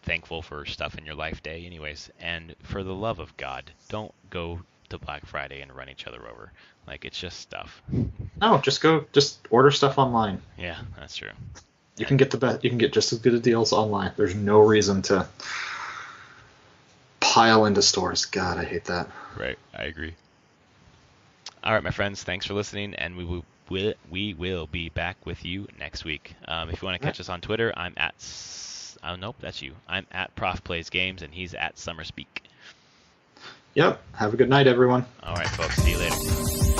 thankful for stuff in your life day anyways. And for the love of God, don't go to Black Friday and run each other over. Like, it's just stuff. No, just order stuff online. Yeah, that's true. You can get just as good a deals online. There's no reason to pile into stores. God, I hate that. Right, I agree. All right, my friends, thanks for listening, and we will be back with you next week. If you want to catch us on Twitter, I'm at nope, that's you. I'm at Prof Plays Games, and he's at SummerSpeak. Yep. Have a good night, everyone. All right, folks. See you later.